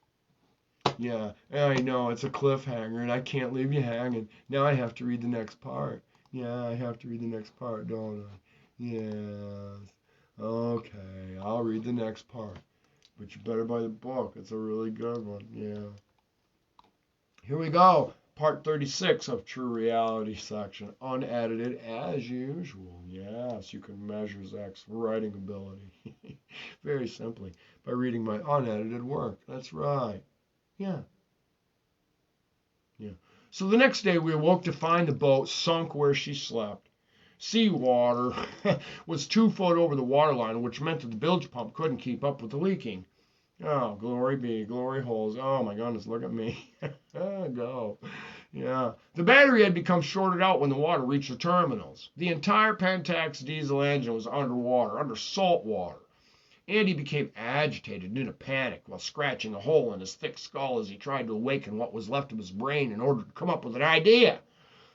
Yeah, I know, it's a cliffhanger, and I can't leave you hanging. Now I have to read the next part. Yeah, I have to read the next part, don't I? Yes. Okay, I'll read the next part. But you better buy the book. It's a really good one. Yeah. Here we go. Part 36 of True Reality section. Unedited as usual. Yes, you can measure Zack's writing ability. Very simply by reading my unedited work. That's right. Yeah. Yeah. So the next day we awoke to find the boat sunk where she slept. Seawater was 2 foot over the waterline, which meant that the bilge pump couldn't keep up with the leaking. Oh, glory be, glory holes. Oh my goodness, look at me. Go. Yeah. The battery had become shorted out when the water reached the terminals. The entire Pentax diesel engine was underwater, under salt water. Andy became agitated and in a panic while scratching a hole in his thick skull as he tried to awaken what was left of his brain in order to come up with an idea.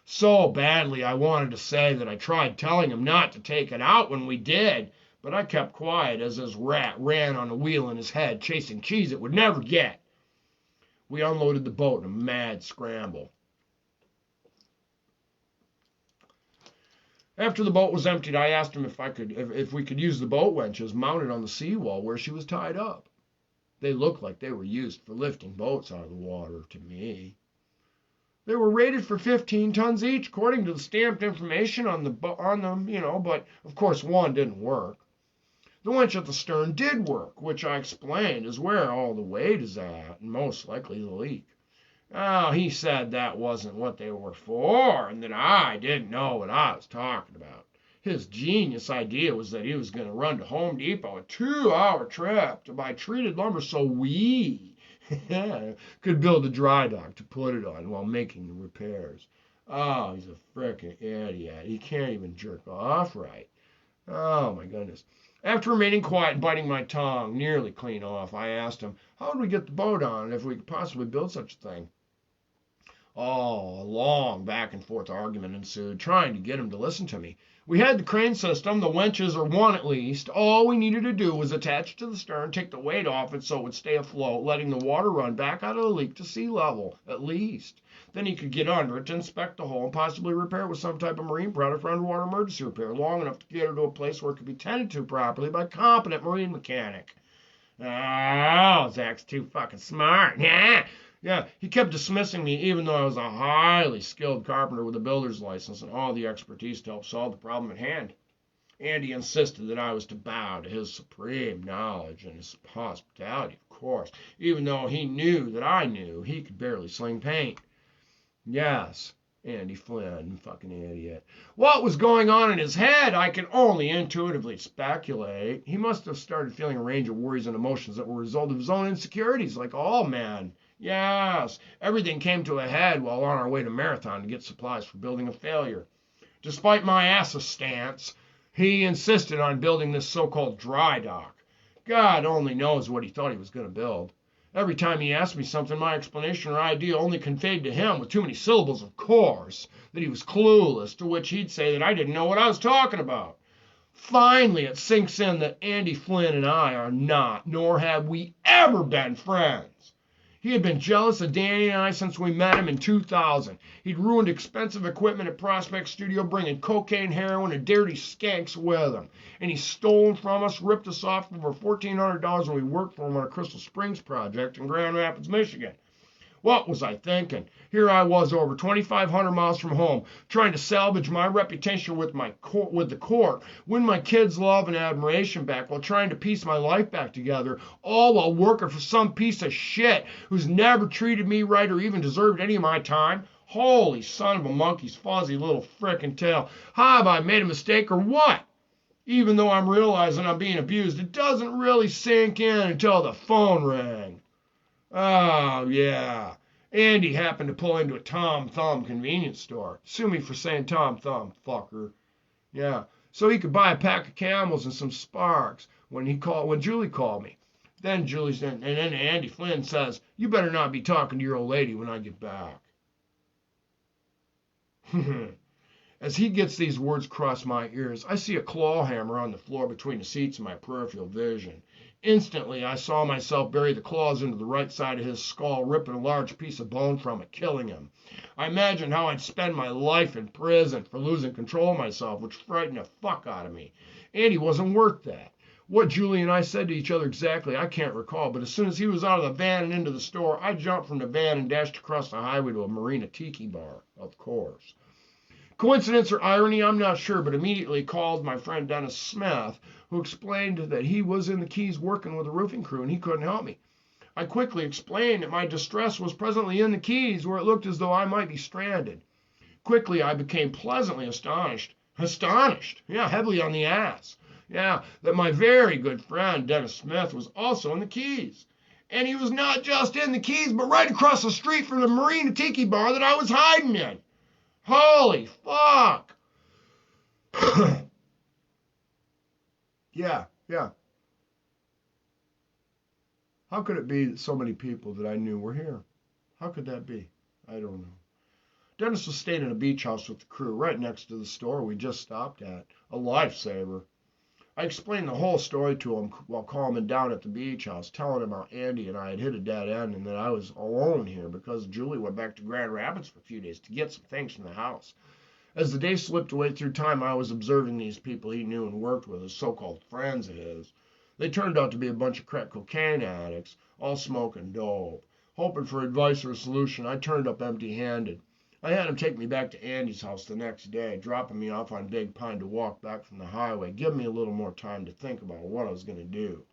So badly I wanted to say that I tried telling him not to take it out when we did, but I kept quiet as his rat ran on a wheel in his head, chasing cheese it would never get. We unloaded the boat in a mad scramble. After the boat was emptied, I asked him if we could use the boat winches mounted on the seawall where she was tied up. They looked like they were used for lifting boats out of the water to me. They were rated for 15 tons each, according to the stamped information on them, but of course one didn't work. The winch at the stern did work, which I explained is where all the weight is at, and most likely the leak. Oh, he said that wasn't what they were for, and that I didn't know what I was talking about. His genius idea was that he was going to run to Home Depot a 2-hour trip to buy treated lumber so we could build a dry dock to put it on while making the repairs. Oh, he's a frickin' idiot. He can't even jerk off right. Oh, my goodness. After remaining quiet and biting my tongue nearly clean off, I asked him, how would we get the boat on if we could possibly build such a thing? Oh, a long back and forth argument ensued, trying to get him to listen to me. We had the crane system, the winches, or one at least. All we needed to do was attach it to the stern, take the weight off it so it would stay afloat, letting the water run back out of the leak to sea level, at least. Then he could get under it to inspect the hole and possibly repair it with some type of marine product for underwater emergency repair, long enough to get it to a place where it could be tended to properly by a competent marine mechanic. Oh, Zack's too fucking smart. Yeah. Yeah, he kept dismissing me even though I was a highly skilled carpenter with a builder's license and all the expertise to help solve the problem at hand. Andy insisted that I was to bow to his supreme knowledge and his hospitality, of course, even though he knew that I knew he could barely sling paint. Yes, Andy Flynn, fucking idiot. What was going on in his head, I can only intuitively speculate. He must have started feeling a range of worries and emotions that were a result of his own insecurities, like all men. Yes, everything came to a head while on our way to Marathon to get supplies for building a failure. Despite my assistance, he insisted on building this so-called dry dock. God only knows what he thought he was going to build. Every time he asked me something, my explanation or idea only conveyed to him, with too many syllables, of course, that he was clueless, to which he'd say that I didn't know what I was talking about. Finally, it sinks in that Andy Flynn and I are not, nor have we ever been friends. He had been jealous of Danny and I since we met him in 2000. He'd ruined expensive equipment at Prospect Studio, bringing cocaine, heroin, and dirty skanks with him. And he stole from us, ripped us off for over $1,400 when we worked for him on a Crystal Springs project in Grand Rapids, Michigan. What was I thinking? Here I was over 2,500 miles from home, trying to salvage my reputation with the court, win my kids' love and admiration back while trying to piece my life back together, all while working for some piece of shit who's never treated me right or even deserved any of my time. Holy son of a monkey's fuzzy little frickin' tail. Have I made a mistake or what? Even though I'm realizing I'm being abused, it doesn't really sink in until the phone rang. Oh, yeah. Andy happened to pull into a Tom Thumb convenience store. Sue me for saying Tom Thumb, fucker. Yeah. So he could buy a pack of Camels and some Sparks when Julie called me. Then Andy Flynn says, "You better not be talking to your old lady when I get back." As he gets these words across my ears, I see a claw hammer on the floor between the seats in my peripheral vision. Instantly, I saw myself bury the claws into the right side of his skull, ripping a large piece of bone from it, killing him. I imagined how I'd spend my life in prison for losing control of myself, which frightened the fuck out of me. Andy wasn't worth that. What Julie and I said to each other exactly, I can't recall, but as soon as he was out of the van and into the store, I jumped from the van and dashed across the highway to a Marina Tiki bar, of course. Coincidence or irony, I'm not sure, but immediately called my friend Dennis Smith, who explained that he was in the Keys working with a roofing crew and he couldn't help me. I quickly explained that my distress was presently in the Keys, where it looked as though I might be stranded. Quickly, I became pleasantly astonished. Yeah, heavily on the ass. Yeah, that my very good friend Dennis Smith was also in the Keys. And he was not just in the Keys, but right across the street from the Marina Tiki bar that I was hiding in. Holy fuck! Yeah. How could it be that so many people that I knew were here? How could that be? I don't know. Dennis was staying in a beach house with the crew right next to the store we just stopped at. A lifesaver. I explained the whole story to him while calming down at the beach house, telling him how Andy and I had hit a dead end and that I was alone here because Julie went back to Grand Rapids for a few days to get some things from the house. As the day slipped away through time, I was observing these people he knew and worked with as so-called friends of his. They turned out to be a bunch of crack cocaine addicts, all smoking dope. Hoping for advice or a solution, I turned up empty-handed. I had him take me back to Andy's house the next day, dropping me off on Big Pine to walk back from the highway, giving me a little more time to think about what I was going to do.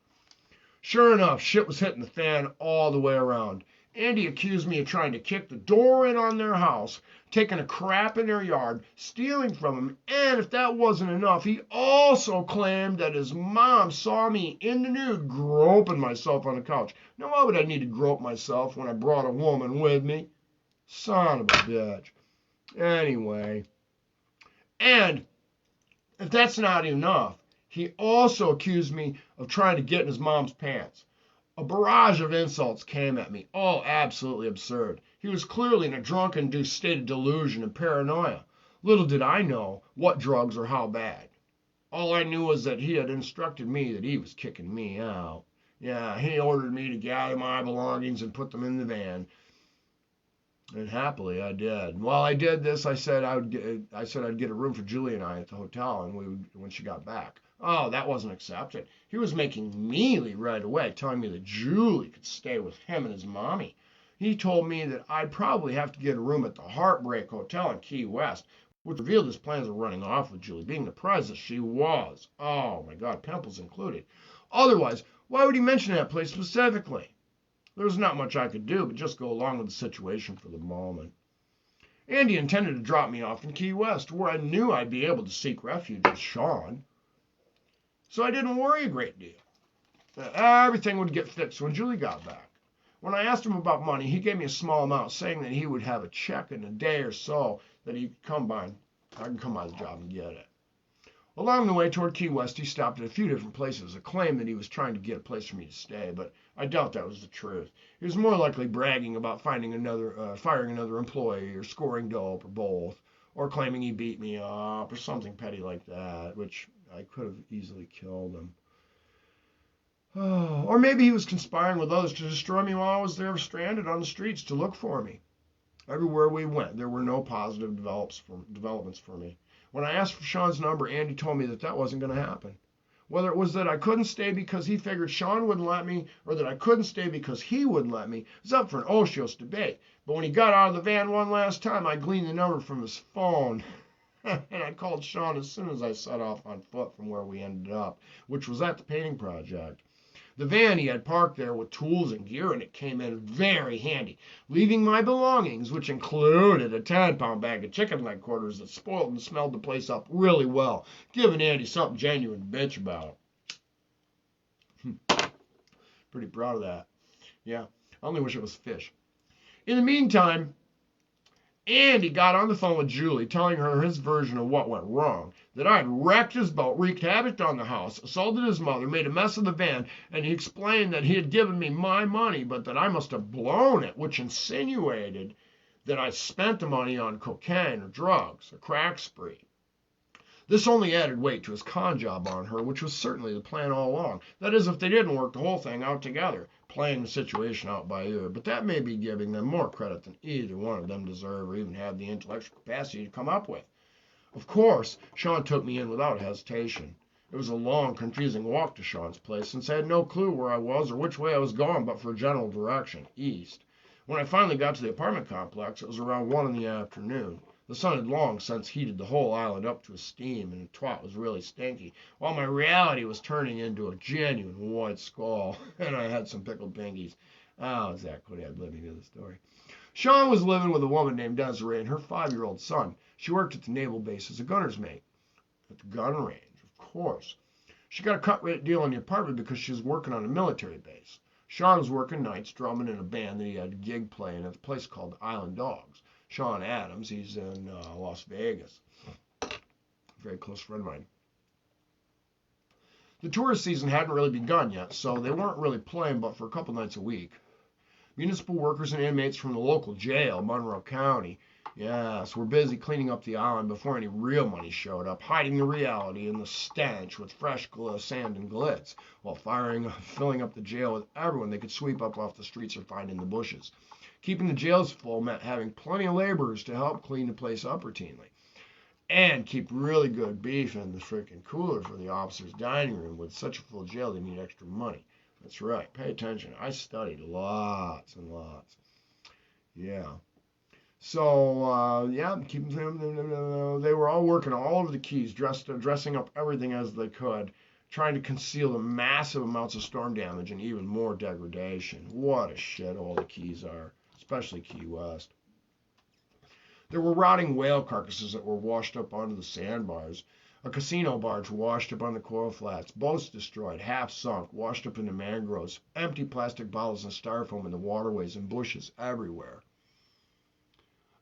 Sure enough, shit was hitting the fan all the way around. Andy accused me of trying to kick the door in on their house, taking a crap in their yard, stealing from them, and if that wasn't enough, he also claimed that his mom saw me in the nude groping myself on the couch. Now, why would I need to grope myself when I brought a woman with me? Son of a bitch. Anyway, and if that's not enough, he also accused me of trying to get in his mom's pants. A barrage of insults came at me, all absolutely absurd. He was clearly in a drunk-induced state of delusion and paranoia. Little did I know what drugs or how bad. All I knew was that he had instructed me that he was kicking me out. Yeah, he ordered me to gather my belongings and put them in the van. And happily I did. While I did this, I said I'd get a room for Julie and I at the hotel, and when she got back. Oh, that wasn't accepted. He was making me leave right away, telling me that Julie could stay with him and his mommy. He told me that I'd probably have to get a room at the Heartbreak Hotel in Key West, which revealed his plans of running off with Julie, being the prize that she was. Oh my God, pimples included. Otherwise, why would he mention that place specifically? There was not much I could do but just go along with the situation for the moment. Andy intended to drop me off in Key West, where I knew I'd be able to seek refuge with Sean. So I didn't worry a great deal. Everything would get fixed when Julie got back. When I asked him about money, he gave me a small amount, saying that he would have a check in a day or so that I could come by the job and get it. Along the way toward Key West, he stopped at a few different places, a claim that he was trying to get a place for me to stay, but I doubt that was the truth. He was more likely bragging about firing another employee, or scoring dope, or both, or claiming he beat me up, or something petty like that, which I could have easily killed him. Oh, or maybe he was conspiring with others to destroy me while I was there stranded on the streets to look for me. Everywhere we went, there were no positive developments for me. When I asked for Sean's number, Andy told me that wasn't going to happen. Whether it was that I couldn't stay because he figured Sean wouldn't let me, or that I couldn't stay because he wouldn't let me, was up for an otiose debate. But when he got out of the van one last time, I gleaned the number from his phone. And I called Sean as soon as I set off on foot from where we ended up, which was at the painting project. The van he had parked there with tools and gear in it came in very handy, leaving my belongings, which included a 10-pound bag of chicken leg quarters that spoiled and smelled the place up really well, giving Andy something genuine to bitch about. Pretty proud of that. Yeah, I only wish it was fish. In the meantime, Andy got on the phone with Julie, telling her his version of what went wrong, that I had wrecked his boat, wreaked havoc on the house, assaulted his mother, made a mess of the van, and he explained that he had given me my money, but that I must have blown it, which insinuated that I spent the money on cocaine or drugs, a crack spree. This only added weight to his con job on her, which was certainly the plan all along. That is, if they didn't work the whole thing out together, playing the situation out by ear. But that may be giving them more credit than either one of them deserve or even have the intellectual capacity to come up with. Of course, Sean took me in without hesitation. It was a long, confusing walk to Sean's place, since I had no clue where I was or which way I was going but for a general direction, east. When I finally got to the apartment complex, it was around 1 in the afternoon. The sun had long since heated the whole island up to a steam, and the twat was really stinky, while my reality was turning into a genuine white skull, and I had some pickled pinkies. Oh, Zack would add living to the story. Sean was living with a woman named Desiree and her 5-year-old son. She worked at the naval base as a gunner's mate. At the gun range, of course. She got a cut rate deal on the apartment because she was working on a military base. Sean was working nights, drumming in a band that he had a gig playing at a place called Island Dogs. Sean Adams, he's in Las Vegas. Very close friend of mine. The tourist season hadn't really begun yet, so they weren't really playing but for a couple nights a week. Municipal workers and inmates from the local jail, Monroe County, yes, were busy cleaning up the island before any real money showed up, hiding the reality and the stench with fresh sand and glitz, while filling up the jail with everyone they could sweep up off the streets or find in the bushes. Keeping the jails full meant having plenty of laborers to help clean the place up routinely. And keep really good beef in the freaking cooler for the officers' dining room. With such a full jail, they need extra money. That's right. Pay attention. I studied lots and lots. Yeah. So, keeping them. They were all working all over the Keys, dressing up everything as they could, trying to conceal the massive amounts of storm damage and even more degradation. What a shithole the Keys are, especially Key West. There were rotting whale carcasses that were washed up onto the sandbars. A casino barge washed up on the coral flats. Boats destroyed, half sunk, washed up into mangroves. Empty plastic bottles and styrofoam in the waterways and bushes everywhere.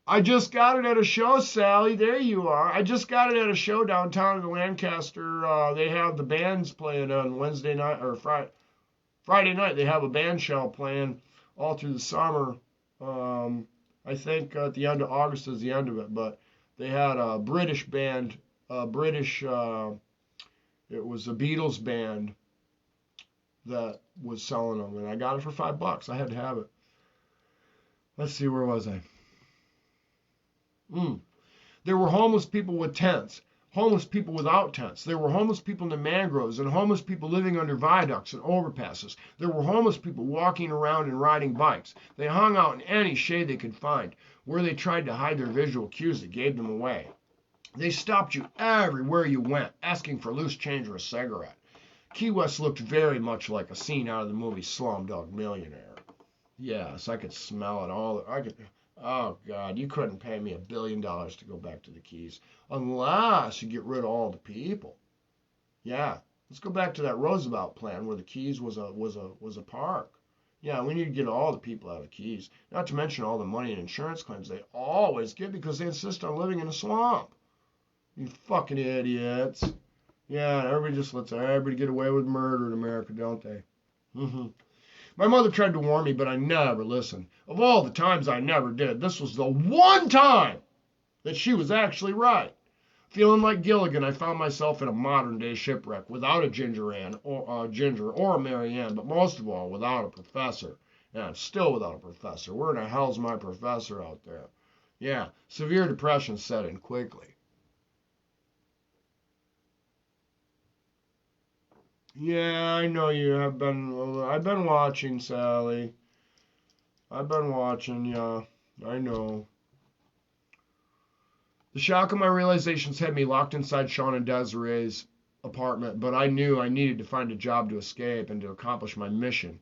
I just got it at a show, Sally. There you are. I just got it at a show downtown in Lancaster. They have the bands playing on Wednesday night or Friday night. They have a band shell playing all through the summer. I think at the end of August is the end of it, but they had a British band, it was a Beatles band that was selling them, and I got it for $5. I had to have it. Let's see, where was I? There were homeless people with tents, homeless people without tents. There were homeless people in the mangroves and homeless people living under viaducts and overpasses. There were homeless people walking around and riding bikes. They hung out in any shade they could find, where they tried to hide their visual cues that gave them away. They stopped you everywhere you went, asking for loose change or a cigarette. Key West looked very much like a scene out of the movie Slumdog Millionaire. Yes, I could smell it all. Oh, God, you couldn't pay me $1 billion to go back to the Keys unless you get rid of all the people. Yeah, let's go back to that Roosevelt plan where the Keys was a park. Yeah, we need to get all the people out of the Keys. Not to mention all the money and insurance claims they always get because they insist on living in a swamp. You fucking idiots. Yeah, everybody just lets everybody get away with murder in America, don't they? My mother tried to warn me, but I never listened. Of all the times I never did, this was the one time that she was actually right. Feeling like Gilligan, I found myself in a modern-day shipwreck without a Ginger or a Mary Ann, but most of all, without a professor. And still without a professor. Where in the hell's my professor out there? Yeah, severe depression set in quickly. Yeah, I know you have been. I've been watching, Sally. I've been watching, yeah. I know. The shock of my realizations had me locked inside Sean and Desiree's apartment, but I knew I needed to find a job to escape and to accomplish my mission.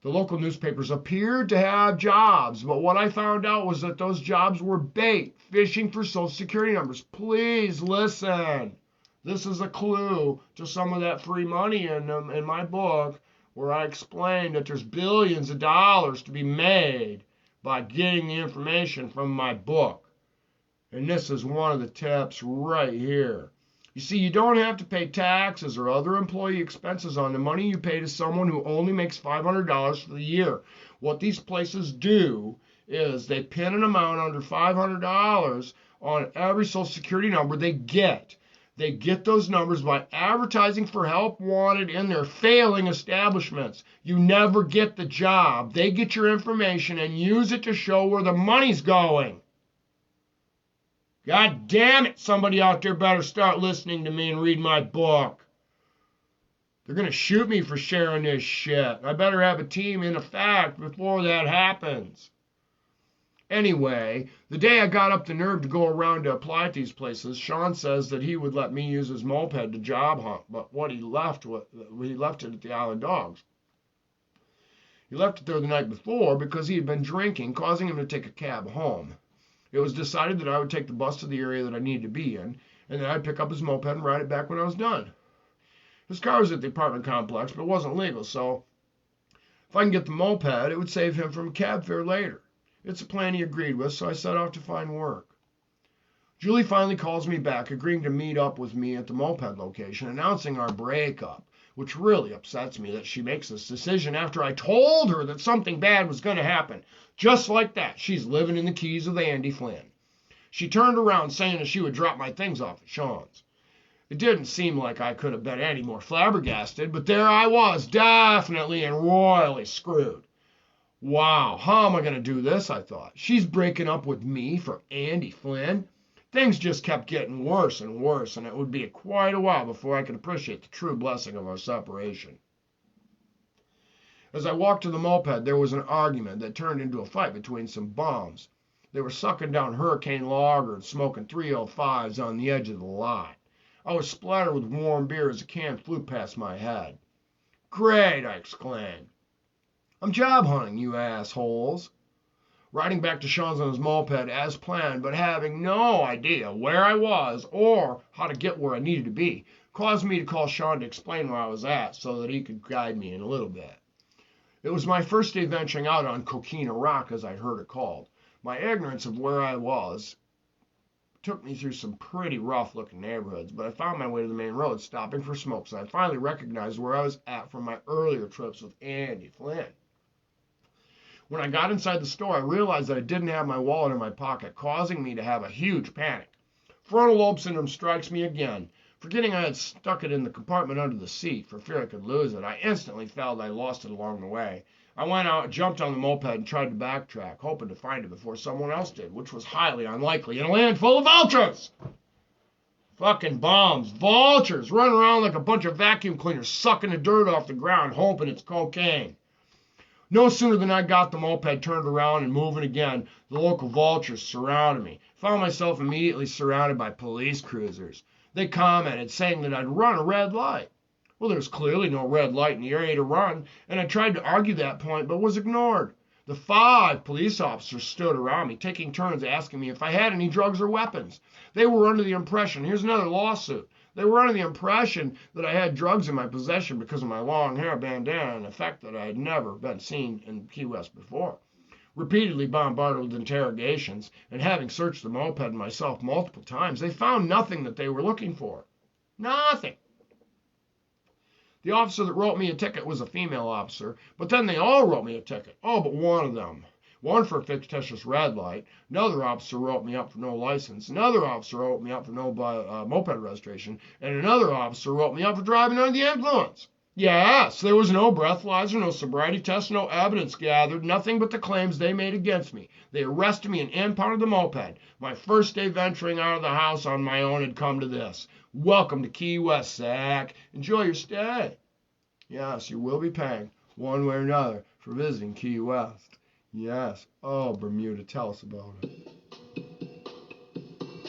The local newspapers appeared to have jobs, but what I found out was that those jobs were bait, fishing for Social Security numbers. Please listen. This is a clue to some of that free money in my book where I explain that there's billions of dollars to be made by getting the information from my book. And this is one of the tips right here. You see, you don't have to pay taxes or other employee expenses on the money you pay to someone who only makes $500 for the year. What these places do is they pin an amount under $500 on every Social Security number they get. They get those numbers by advertising for help wanted in their failing establishments. You never get the job. They get your information and use it to show where the money's going. God damn it, somebody out there better start listening to me and read my book. They're going to shoot me for sharing this shit. I better have a team in effect before that happens. Anyway, the day I got up the nerve to go around to apply at these places, Sean says that he would let me use his moped to job hunt, but he left it at the Island Dogs. He left it there the night before because he had been drinking, causing him to take a cab home. It was decided that I would take the bus to the area that I needed to be in, and then I'd pick up his moped and ride it back when I was done. His car was at the apartment complex, but it wasn't legal, so if I can get the moped, it would save him from a cab fare later. It's a plan he agreed with, so I set off to find work. Julie finally calls me back, agreeing to meet up with me at the moped location, announcing our breakup, which really upsets me that she makes this decision after I told her that something bad was going to happen. Just like that, she's living in the Keys with Andy Flynn. She turned around saying that she would drop my things off at Sean's. It didn't seem like I could have been any more flabbergasted, but there I was, definitely and royally screwed. Wow, how am I going to do this, I thought. She's breaking up with me for Andy Flynn. Things just kept getting worse and worse, and it would be quite a while before I could appreciate the true blessing of our separation. As I walked to the moped, there was an argument that turned into a fight between some bums. They were sucking down Hurricane Lager and smoking 305s on the edge of the lot. I was splattered with warm beer as a can flew past my head. Great, I exclaimed. I'm job hunting, you assholes. Riding back to Sean's on his moped as planned, but having no idea where I was or how to get where I needed to be, caused me to call Sean to explain where I was at so that he could guide me in a little bit. It was my first day venturing out on Coquina Rock, as I'd heard it called. My ignorance of where I was took me through some pretty rough-looking neighborhoods, but I found my way to the main road, stopping for smokes, and I finally recognized where I was at from my earlier trips with Andy Flynn. When I got inside the store, I realized that I didn't have my wallet in my pocket, causing me to have a huge panic. Frontal lobe syndrome strikes me again. Forgetting I had stuck it in the compartment under the seat for fear I could lose it, I instantly felt I lost it along the way. I went out, jumped on the moped, and tried to backtrack, hoping to find it before someone else did, which was highly unlikely in a land full of vultures. Fucking bombs, vultures, running around like a bunch of vacuum cleaners, sucking the dirt off the ground, hoping it's cocaine. No sooner than I got the moped turned around and moving again, the local vultures surrounded me. Found myself immediately surrounded by police cruisers. They commented, saying that I'd run a red light. Well, there's clearly no red light in the area to run, and I tried to argue that point, but was ignored. The 5 police officers stood around me, taking turns asking me if I had any drugs or weapons. They were under the impression, here's another lawsuit, they were under the impression that I had drugs in my possession because of my long hair, bandana, and the fact that I had never been seen in Key West before. Repeatedly bombarded with interrogations, and having searched the moped and myself multiple times, they found nothing that they were looking for. Nothing. The officer that wrote me a ticket was a female officer, but then they all wrote me a ticket. All but one of them. One for a fictitious red light. Another officer wrote me up for no license. Another officer wrote me up for no moped registration. And another officer wrote me up for driving under the influence. Yes, there was no breathalyzer, no sobriety test, no evidence gathered, nothing but the claims they made against me. They arrested me and impounded the moped. My first day venturing out of the house on my own had come to this. Welcome to Key West, Zack. Enjoy your stay. Yes, you will be paying, one way or another, for visiting Key West. Yes. Oh, Bermuda, tell us about it.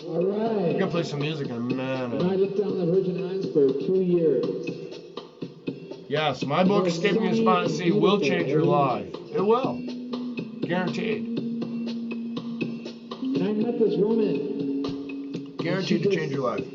All right. I'm going to play some music in a minute. I lived down the Virgin Islands for 2 years. Yes, my book, Escaping the Despondency, will change your life. It will. Guaranteed. And I met this woman. Guaranteed to change your life.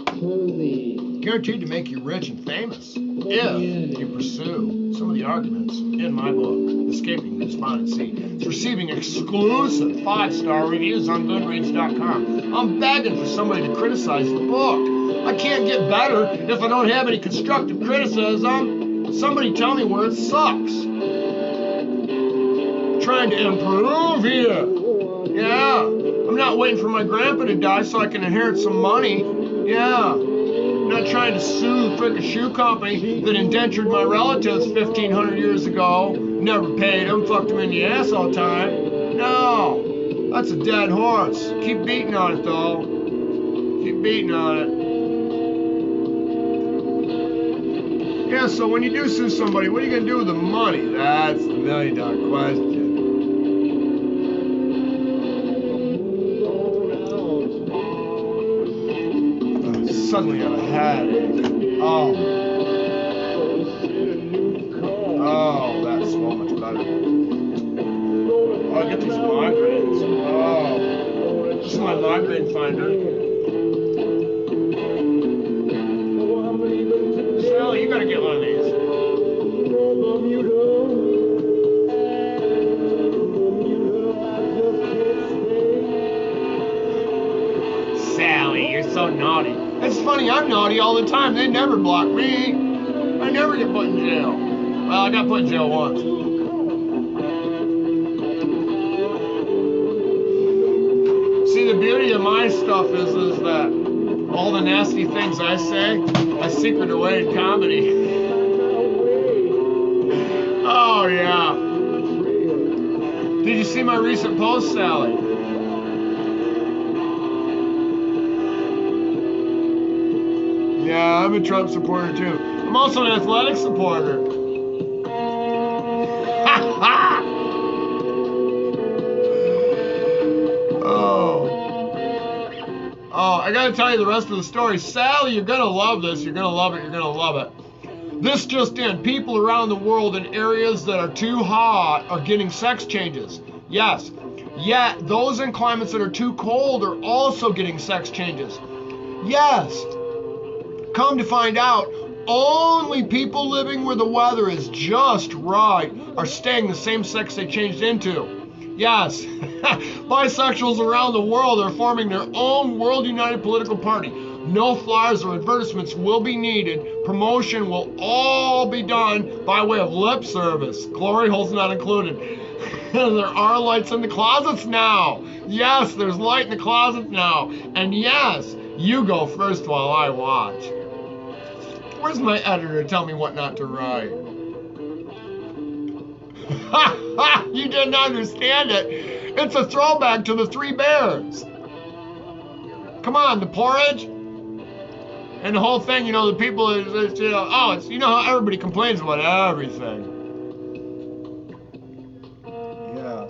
Totally. Guaranteed to make you rich and famous if you pursue some of the arguments in my book, Escaping the Despondency. It's receiving exclusive 5-star reviews on Goodreads.com. I'm begging for somebody to criticize the book. I can't get better if I don't have any constructive criticism. Somebody tell me where it sucks. I'm trying to improve here. Yeah. I'm not waiting for my grandpa to die so I can inherit some money. Yeah. I'm not trying to sue the frickin' shoe company that indentured my relatives 1,500 years ago. Never paid them, fucked them in the ass all the time. No. That's a dead horse. Keep beating on it, though. Keep beating on it. Yeah, so when you do sue somebody, what are you going to do with the money? That's the $1,000,000 question. Suddenly got a headache. Oh, that's so much better. Oh, I get these migraines. Oh, this is my migraine finder. Sally, you gotta get one of these. Sally, you're so naughty. It's funny, I'm naughty all the time. They never block me. I never get put in jail. Well, I got put in jail once. See, the beauty of my stuff is that all the nasty things I say, I secret away in comedy. Oh, yeah. Did you see my recent post, Sally? Yeah, I'm a Trump supporter too. I'm also an athletic supporter. Oh, I gotta tell you the rest of the story. Sally, you're gonna love this. You're gonna love it. You're gonna love it. This just in. People around the world in areas that are too hot are getting sex changes. Yes. Yet, those in climates that are too cold are also getting sex changes. Yes. Come to find out, only people living where the weather is just right are staying the same sex they changed into. Yes, bisexuals around the world are forming their own World United Political Party. No flyers or advertisements will be needed. Promotion will all be done by way of lip service. Glory holes not included. There are lights in the closets now. Yes, there's light in the closet now. And yes, you go first while I watch. Where's my editor to tell me what not to write? You didn't understand it. It's a throwback to the Three Bears. Come on, the porridge and the whole thing. You know, the people, it's you know how everybody complains about everything. Yeah.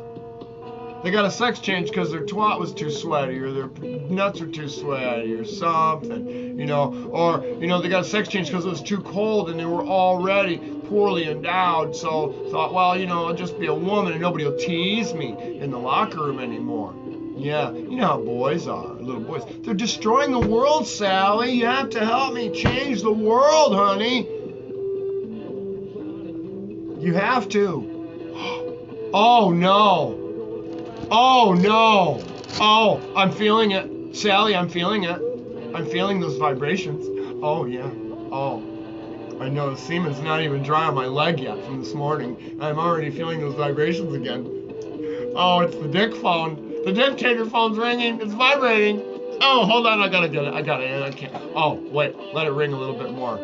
They got a sex change because their twat was too sweaty, or their nuts are too sweaty, or something, you know. Or, you know, they got a sex change because it was too cold and they were already poorly endowed. So thought, well, you know, I'll just be a woman and nobody will tease me in the locker room anymore. Yeah, you know how boys are, little boys. They're destroying the world, Sally. You have to help me change the world, honey. You have to. Oh, no. Oh, no. Oh, I'm feeling it. Sally, I'm feeling it. I'm feeling those vibrations. Oh, yeah. Oh, I know the semen's not even dry on my leg yet from this morning. I'm already feeling those vibrations again. Oh, it's the dick phone. The dictator phone's ringing. It's vibrating. Oh, hold on. I gotta get it. I can't. Oh, wait. Let it ring a little bit more.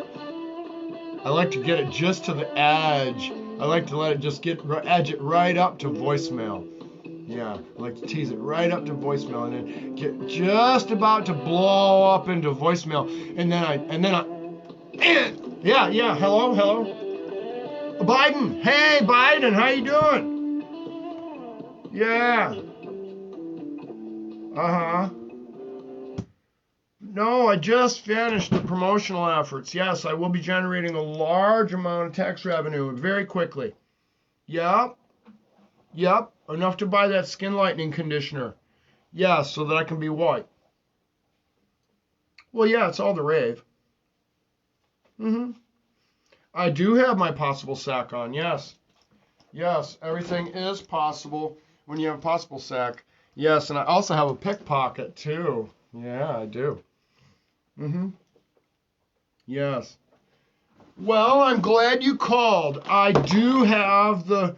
I like to get it just to the edge. I like to let it just edge it right up to voicemail. Yeah, I like to tease it right up to voicemail and then get just about to blow up into voicemail. And then yeah, hello. Biden, hey Biden, how you doing? Yeah. Uh-huh. No, I just finished the promotional efforts. Yes, I will be generating a large amount of tax revenue very quickly. Yep. Enough to buy that skin lightening conditioner. Yeah, so that I can be white. Well, yeah, it's all the rave. I do have my possible sack on, yes. Yes, everything is possible when you have a possible sack. Yes, and I also have a pickpocket, too. Yeah, I do. Yes. Well, I'm glad you called. I do have the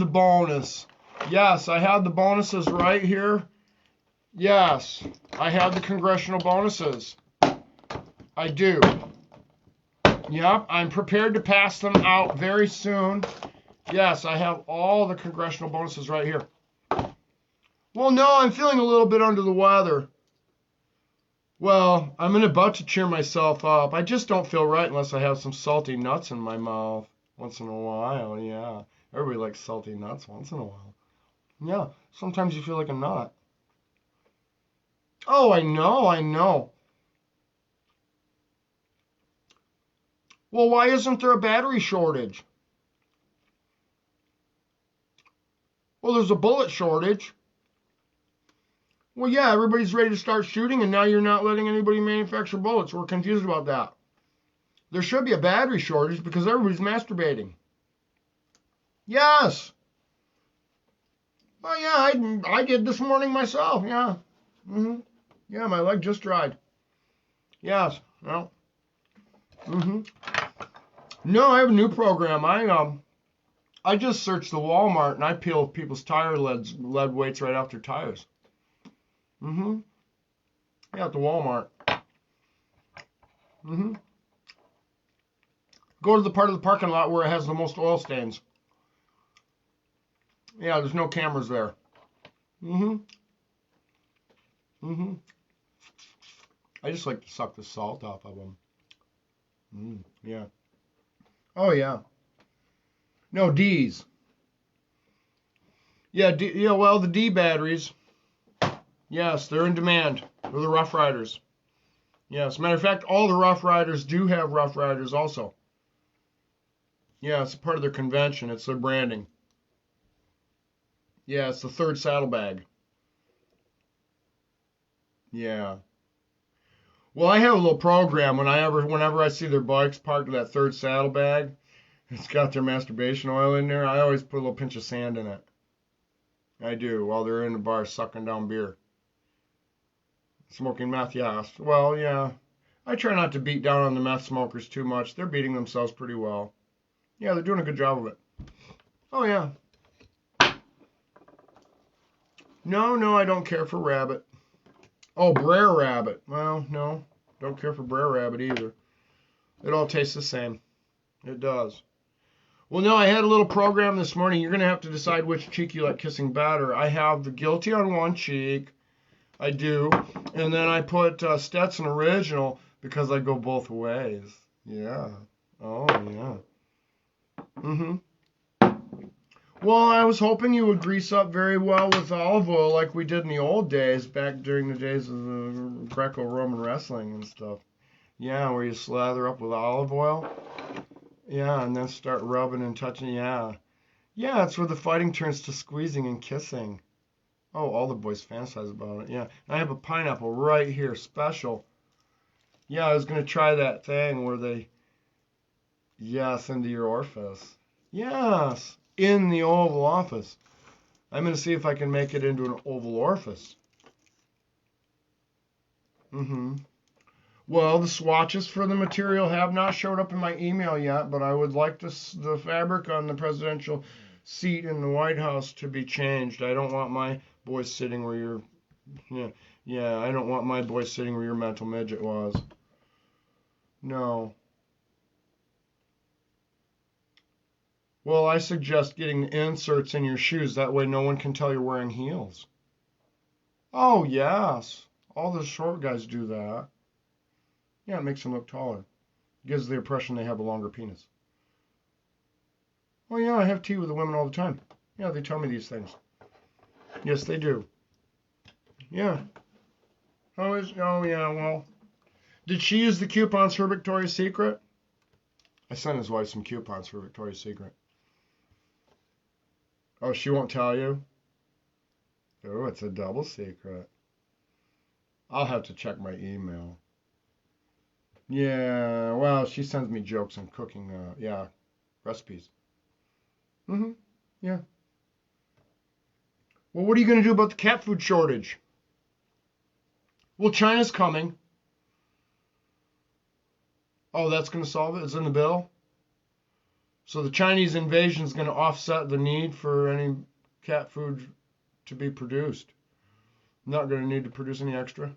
bonus. Yes, I have the bonuses right here. Yes, I have the congressional bonuses. I do. Yep, I'm prepared to pass them out very soon. Yes, I have all the congressional bonuses right here. Well, no, I'm feeling a little bit under the weather. Well, I'm about to cheer myself up. I just don't feel right unless I have some salty nuts in my mouth once in a while, yeah. Everybody likes salty nuts once in a while. Yeah, sometimes you feel like a nut. Oh, I know. Well, why isn't there a battery shortage? Well, there's a bullet shortage. Well, yeah, everybody's ready to start shooting, and now you're not letting anybody manufacture bullets. We're confused about that. There should be a battery shortage because everybody's masturbating. Yes. Well, yeah, I did this morning myself, yeah. Yeah, my leg just dried. Yes, well. No, I have a new program. I just searched the Walmart and I peel people's tire lead weights right off their tires. Yeah, at the Walmart. Go to the part of the parking lot where it has the most oil stains. Yeah, there's no cameras there. I just like to suck the salt off of them. Yeah. Oh, yeah. No, D's. Yeah, well, the D batteries. Yes, they're in demand. They're the Rough Riders. Yes, matter of fact, all the Rough Riders do have Rough Riders also. Yeah, it's a part of their convention. It's their branding. Yeah, it's the third saddlebag. Yeah. Well, I have a little program whenever I see their bikes parked in that third saddlebag. It's got their masturbation oil in there. I always put a little pinch of sand in it. I do, while they're in the bar sucking down beer. Smoking meth, yes. Well, yeah. I try not to beat down on the meth smokers too much. They're beating themselves pretty well. Yeah, they're doing a good job of it. Oh, yeah. No, I don't care for rabbit. Oh, Brer Rabbit. Well, no, don't care for Brer Rabbit either. It all tastes the same. It does. Well, no, I had a little program this morning. You're going to have to decide which cheek you like kissing better. I have the Guilty on one cheek. I do. And then I put Stetson Original because I go both ways. Yeah. Oh, yeah. Mm-hmm. Well, I was hoping you would grease up very well with olive oil like we did in the old days, back during the days of the Greco-Roman wrestling and stuff. Yeah, where you slather up with olive oil. Yeah, and then start rubbing and touching. Yeah. Yeah, it's where the fighting turns to squeezing and kissing. Oh, all the boys fantasize about it. Yeah. I have a pineapple right here, special. Yeah, I was going to try that thing where they, yes, into your orifice. Yes, in the Oval Office. I'm going to see if I can make it into an oval orifice. Mm-hmm. Well, the swatches for the material have not showed up in my email yet, but I would like the fabric on the presidential seat in the White House to be changed. I don't want my boy sitting where your, yeah, I don't want my boy sitting where your mental midget was. No. Well, I suggest getting the inserts in your shoes. That way no one can tell you're wearing heels. Oh, yes. All the short guys do that. Yeah, it makes them look taller. Gives the impression they have a longer penis. Oh, yeah, I have tea with the women all the time. Yeah, they tell me these things. Yes, they do. Yeah. Oh, yeah, well. Did she use the coupons for Victoria's Secret? I sent his wife some coupons for Victoria's Secret. Oh, she won't tell you? Oh, it's a double secret. I'll have to check my email. Yeah, well, she sends me jokes on cooking, yeah, recipes. Mm-hmm, yeah. Well, what are you going to do about the cat food shortage? Well, China's coming. Oh, that's going to solve it? It's in the bill? So the Chinese invasion is going to offset the need for any cat food to be produced. Not going to need to produce any extra.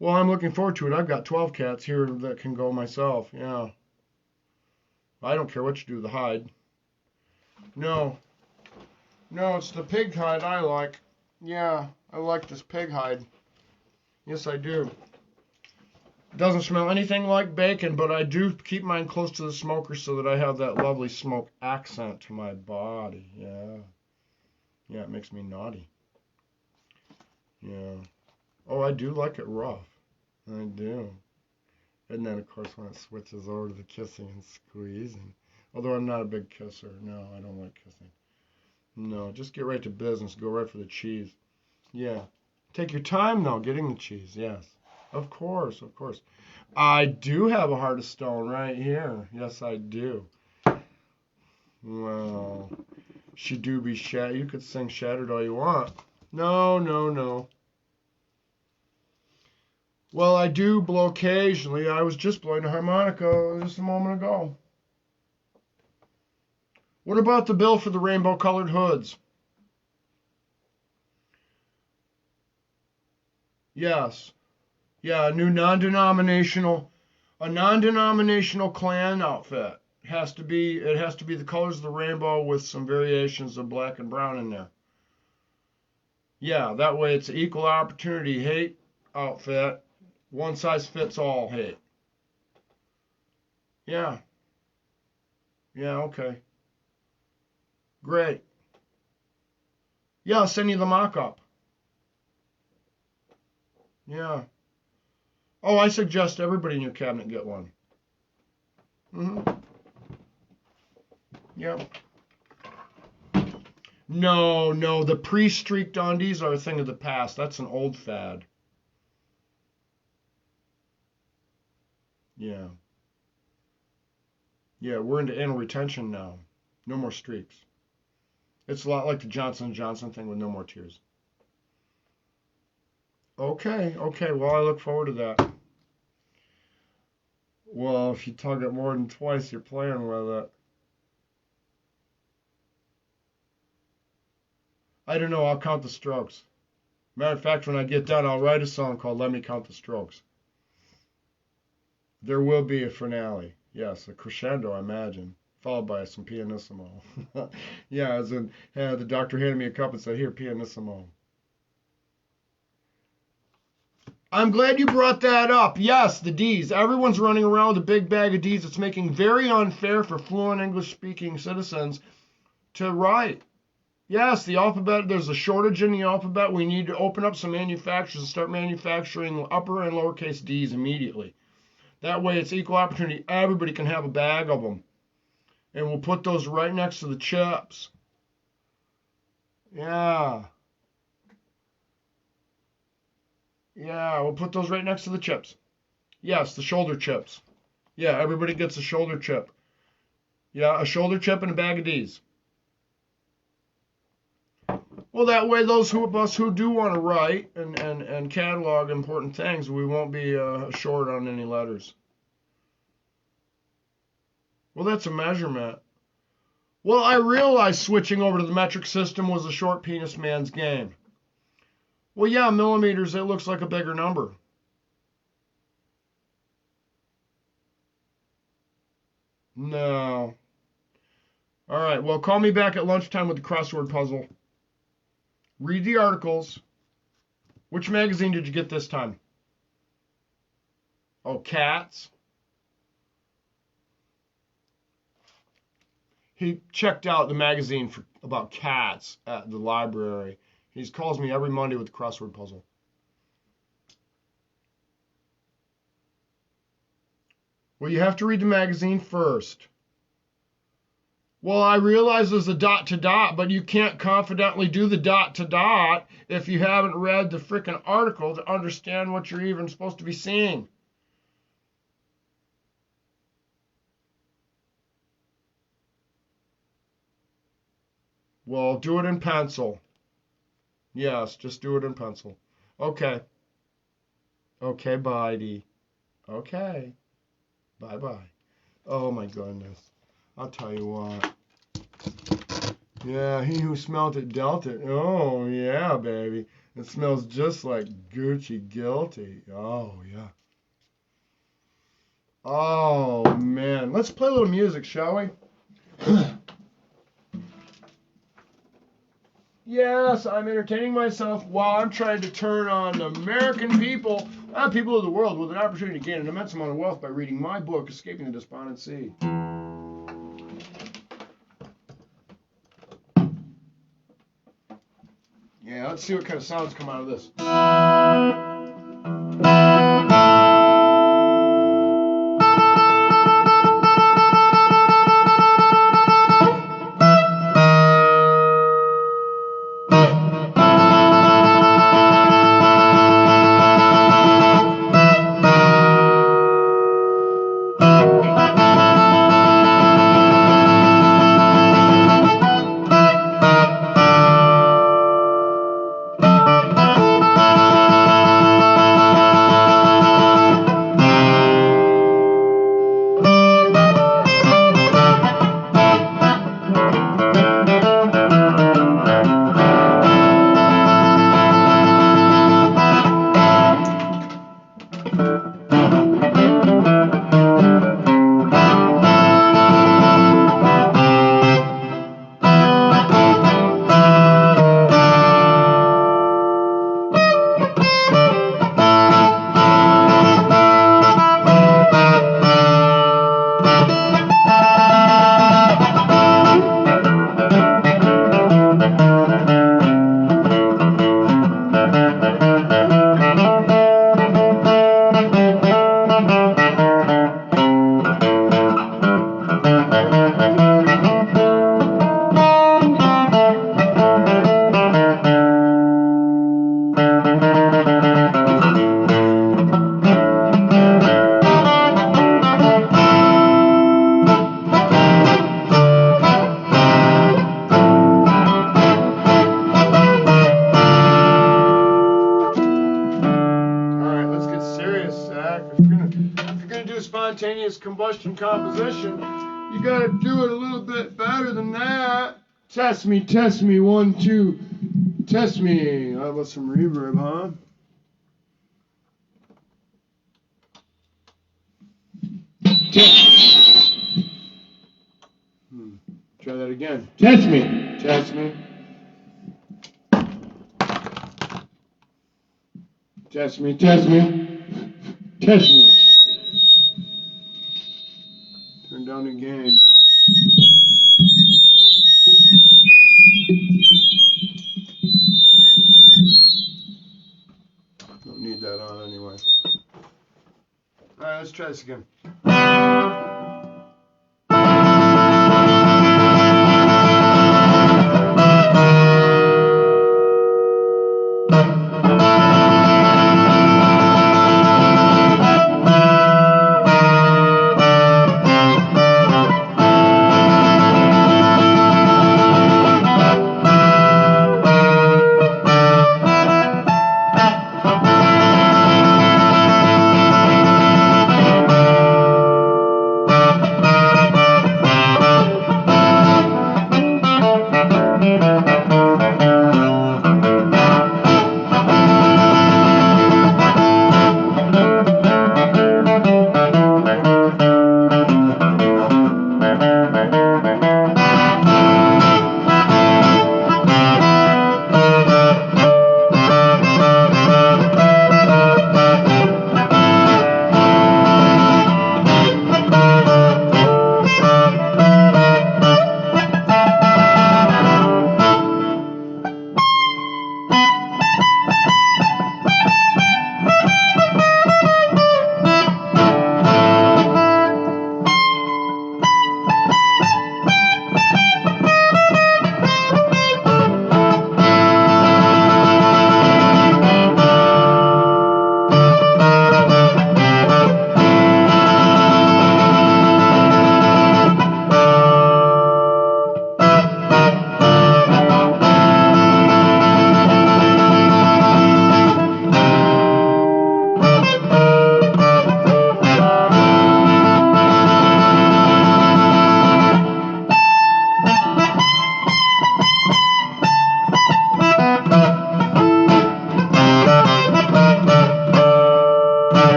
Well, I'm looking forward to it. I've got 12 cats here that can go myself. Yeah. I don't care what you do with the hide. No. No, it's the pig hide I like. Yeah, I like this pig hide. Yes, I do. It doesn't smell anything like bacon, but I do keep mine close to the smoker so that I have that lovely smoke accent to my body. Yeah. Yeah, it makes me naughty. Yeah. Oh, I do like it rough. I do. And then, of course, when it switches over to the kissing and squeezing. Although I'm not a big kisser. No, I don't like kissing. No, just get right to business. Go right for the cheese. Yeah. Take your time, though, getting the cheese. Yes. Of course, of course. I do have a heart of stone right here. Yes, I do. Well, she do be shattered. You could sing Shattered all you want. No. Well, I do blow occasionally. I was just blowing a harmonica just a moment ago. What about the bill for the rainbow-colored hoods? Yes. Yeah, a non-denominational clan outfit. It has to be the colors of the rainbow with some variations of black and brown in there. Yeah, that way it's an equal opportunity hate outfit. One size fits all hate. Yeah. Yeah, okay. Great. Yeah, I'll send you the mock-up. Yeah. Oh, I suggest everybody in your cabinet get one. Mm-hmm. Yeah. No, the pre-streaked undies are a thing of the past. That's an old fad. Yeah. Yeah, we're into anal retention now. No more streaks. It's a lot like the Johnson & Johnson thing with no more tears. Okay. Well, I look forward to that. Well, if you tug it more than twice, you're playing with it. I don't know. I'll count the strokes. Matter of fact, when I get done, I'll write a song called Let Me Count the Strokes. There will be a finale. Yes, a crescendo, I imagine, followed by some pianissimo. Yeah, as in, the doctor handed me a cup and said, here, pianissimo. I'm glad you brought that up. Yes, the D's. Everyone's running around with a big bag of D's. It's making very unfair for fluent English-speaking citizens to write. Yes, the alphabet, there's a shortage in the alphabet. We need to open up some manufacturers and start manufacturing upper and lowercase D's immediately. That way it's equal opportunity. Everybody can have a bag of them. And we'll put those right next to the chips. Yeah. Yeah, we'll put those right next to the chips. Yes, the shoulder chips. Yeah, everybody gets a shoulder chip. Yeah, a shoulder chip and a bag of D's. Well, that way those of us who do want to write and catalog important things, we won't be short on any letters. Well, that's a measurement. Well, I realized switching over to the metric system was a short penis man's game. Well, yeah, millimeters, it looks like a bigger number. No. All right, well, call me back at lunchtime with the crossword puzzle. Read the articles. Which magazine did you get this time? Oh, Cats. He checked out the magazine about cats at the library. He calls me every Monday with the crossword puzzle. Well, you have to read the magazine first. Well, I realize there's a dot to dot, but you can't confidently do the dot to dot if you haven't read the frickin' article to understand what you're even supposed to be seeing. Well, do it in pencil. Yes, just do it in pencil. Okay. Okay, bye, Dee. Okay. Bye-bye. Oh, my goodness. I'll tell you what. Yeah, he who smelt it dealt it. Oh, yeah, baby. It smells just like Gucci Guilty. Oh, yeah. Oh, man. Let's play a little music, shall we? Yes, I'm entertaining myself while I'm trying to turn on the American people, people of the world, with an opportunity to gain an immense amount of wealth by reading my book, Escaping the Despondent Sea. Yeah, let's see what kind of sounds come out of this. Spontaneous combustion composition, you gotta do it a little bit better than that. Test me, 1, 2. Test me. How about some reverb, huh? Try that again. Test me. Test me. Test me. Test me. Test me. Turn down the gain. Don't need that on anyway. Alright, let's try this again.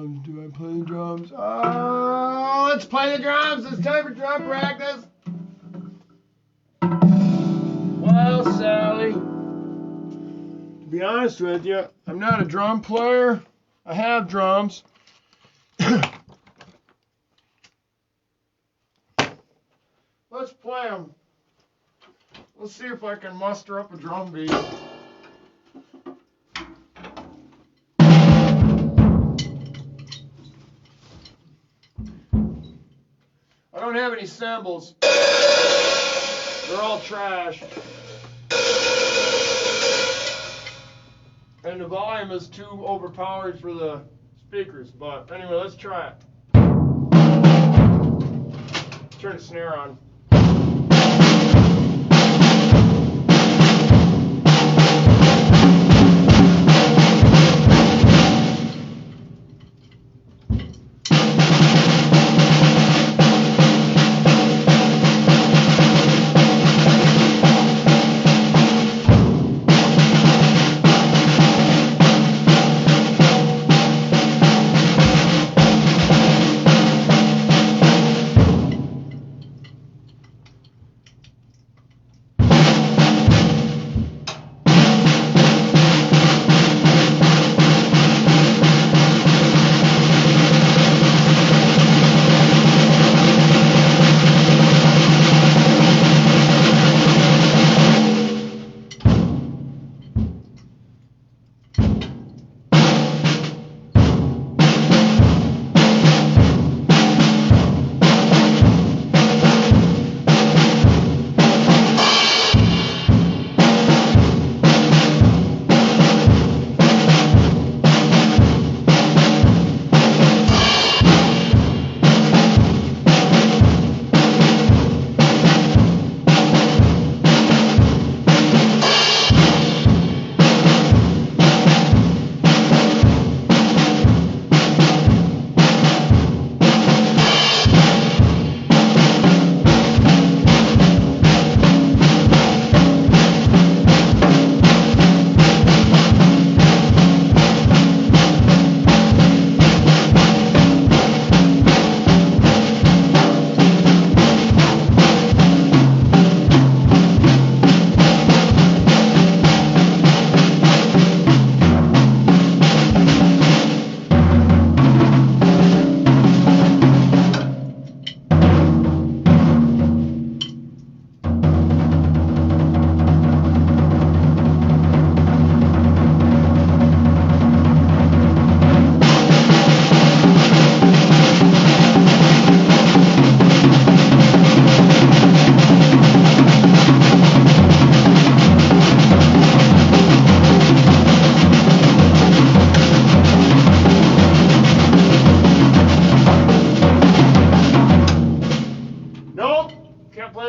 drums. Do I play the drums? Oh, let's play the drums. It's time for drum practice. Well, Sally, to be honest with you, I'm not a drum player. I have drums. Let's play them. Let's see if I can muster up a drum beat. I don't have any cymbals. They're all trash. And the volume is too overpowered for the speakers. But anyway, let's try it. Turn the snare on.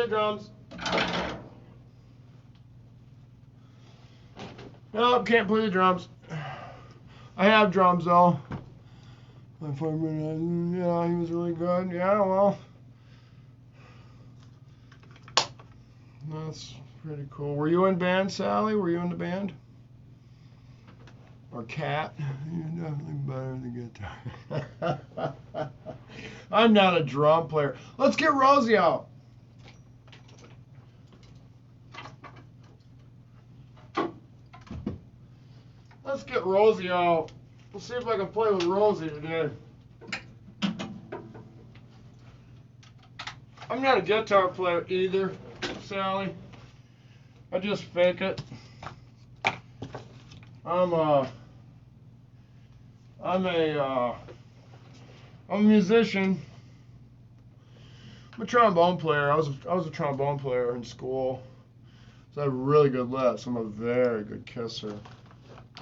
Drums. Nope, can't play the drums. I have drums though. My friend, yeah, he was really good. Yeah, well, that's pretty cool. Were you in band, Sally? Were you in the band? Or Cat? You're definitely better than guitar. I'm not a drum player. Let's get Rosie out. Let's get Rosie out. We'll see if I can play with Rosie today. I'm not a guitar player either, Sally. I just fake it. I'm a musician. I'm a trombone player. I was a trombone player in school. So I have really good lips. I'm a very good kisser.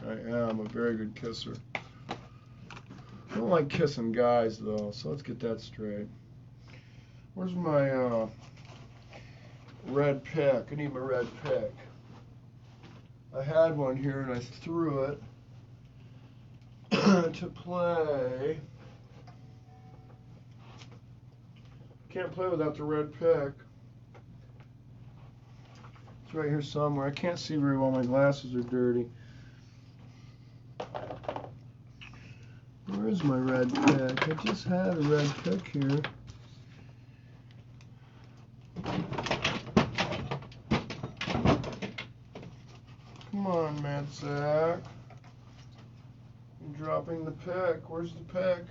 I am a very good kisser. I don't like kissing guys though, so let's get that straight. Where's my red pick? I need my red pick. I had one here and I threw it to play. Can't play without the red pick. It's right here somewhere. I can't see very well. My glasses are dirty. Where is my red pick? I just had a red pick here. Come on, man, Zack. I'm dropping the pick. Where's the pick?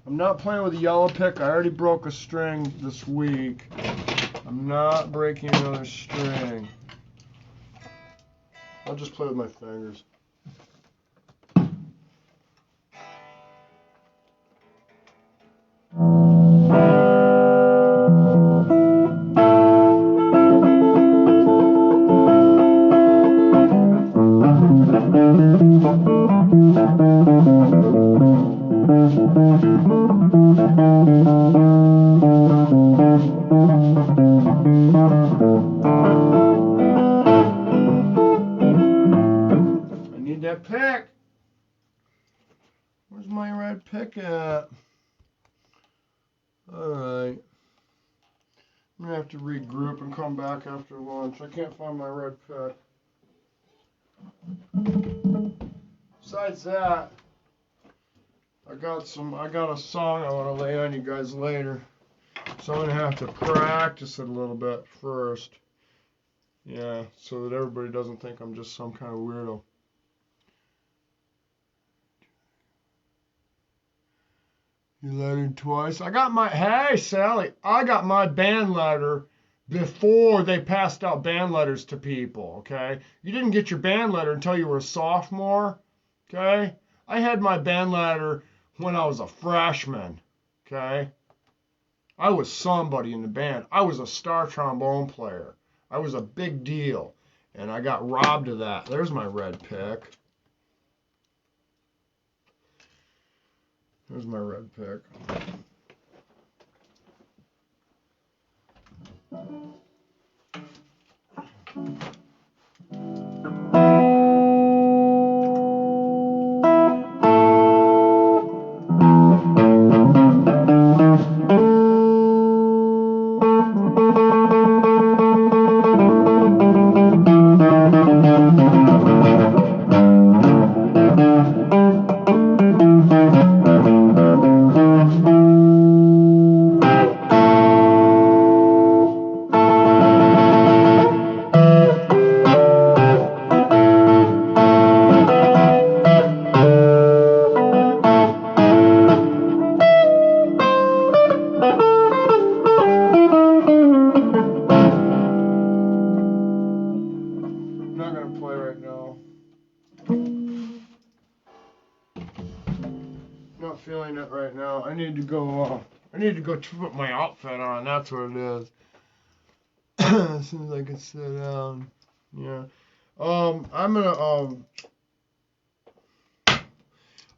I'm not playing with a yellow pick. I already broke a string this week. I'm not breaking another string. I'll just play with my fingers. That pick. Where's my red pick at? Alright. I'm going to have to regroup and come back after lunch. I can't find my red pick. Besides that, I got a song I want to lay on you guys later. So I'm going to have to practice it a little bit first. Yeah, so that everybody doesn't think I'm just some kind of weirdo. You lettered twice. Hey, Sally, I got my band letter before they passed out band letters to people, okay? You didn't get your band letter until you were a sophomore, okay? I had my band letter when I was a freshman, okay? I was somebody in the band. I was a star trombone player. I was a big deal, and I got robbed of that. There's my red pick. There's my red pick. Feeling it right now. I need to go put my outfit on. That's what it is. As soon as I can sit down. Yeah. I'm gonna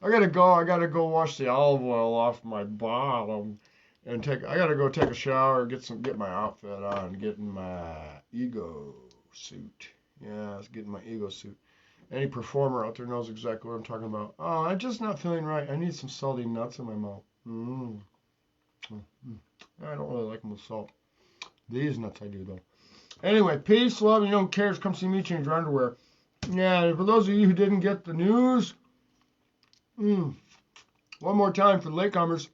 I gotta go wash the olive oil off my bottom and I gotta go take a shower, get my outfit on, get in my ego suit. Yeah, it's getting my ego suit. Any performer out there knows exactly what I'm talking about. Oh, I'm just not feeling right. I need some salty nuts in my mouth. I don't really like them with salt. These nuts I do, though. Anyway, peace, love, who cares? Come see me change your underwear. Yeah, for those of you who didn't get the news, one more time for the latecomers.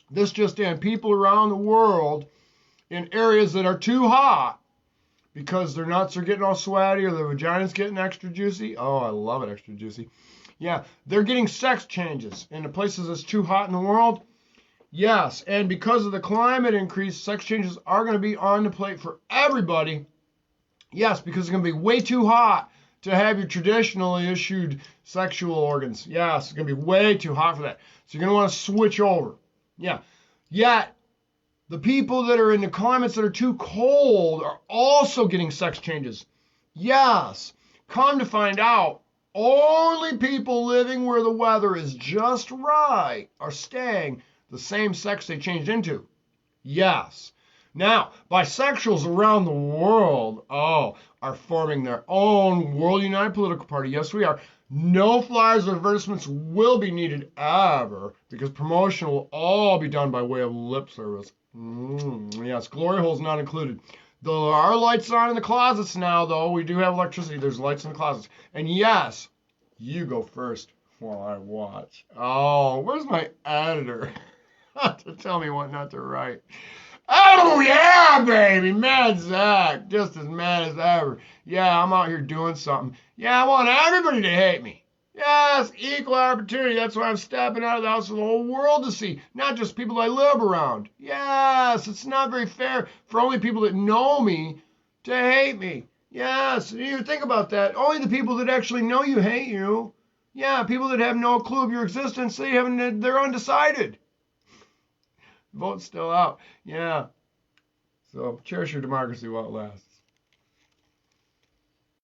This just in. People around the world in areas that are too hot, because their nuts are getting all sweaty or their vagina's getting extra juicy. Oh, I love it, extra juicy. Yeah, they're getting sex changes in the places that's too hot in the world. Yes, and because of the climate increase, sex changes are going to be on the plate for everybody. Yes, because it's going to be way too hot to have your traditionally issued sexual organs. Yes, it's going to be way too hot for that. So you're going to want to switch over. Yeah. Yet, the people that are in the climates that are too cold are also getting sex changes. Yes. Come to find out, only people living where the weather is just right are staying the same sex they changed into. Yes. Now, bisexuals around the world, are forming their own World United Political Party. Yes, we are. No flyers or advertisements will be needed ever, because promotion will all be done by way of lip service. Yes, glory holes not included. There are lights on in the closets now, though. We do have electricity. There's lights in the closets. And yes, You go first while I watch. Oh, where's my editor to tell me what not to write? Oh, yeah, baby. Mad Zack. Just as mad as ever. Yeah, I'm out here doing something. Yeah, I want everybody to hate me. Yes, equal opportunity. That's why I'm stepping out of the house for the whole world to see, not just people I live around. Yes, it's not very fair for only people that know me to hate me. Yes, you think about that. Only the people that actually know you hate you. Yeah, people that have no clue of your existence, they're undecided. Vote's still out. Yeah. So cherish your democracy while it lasts.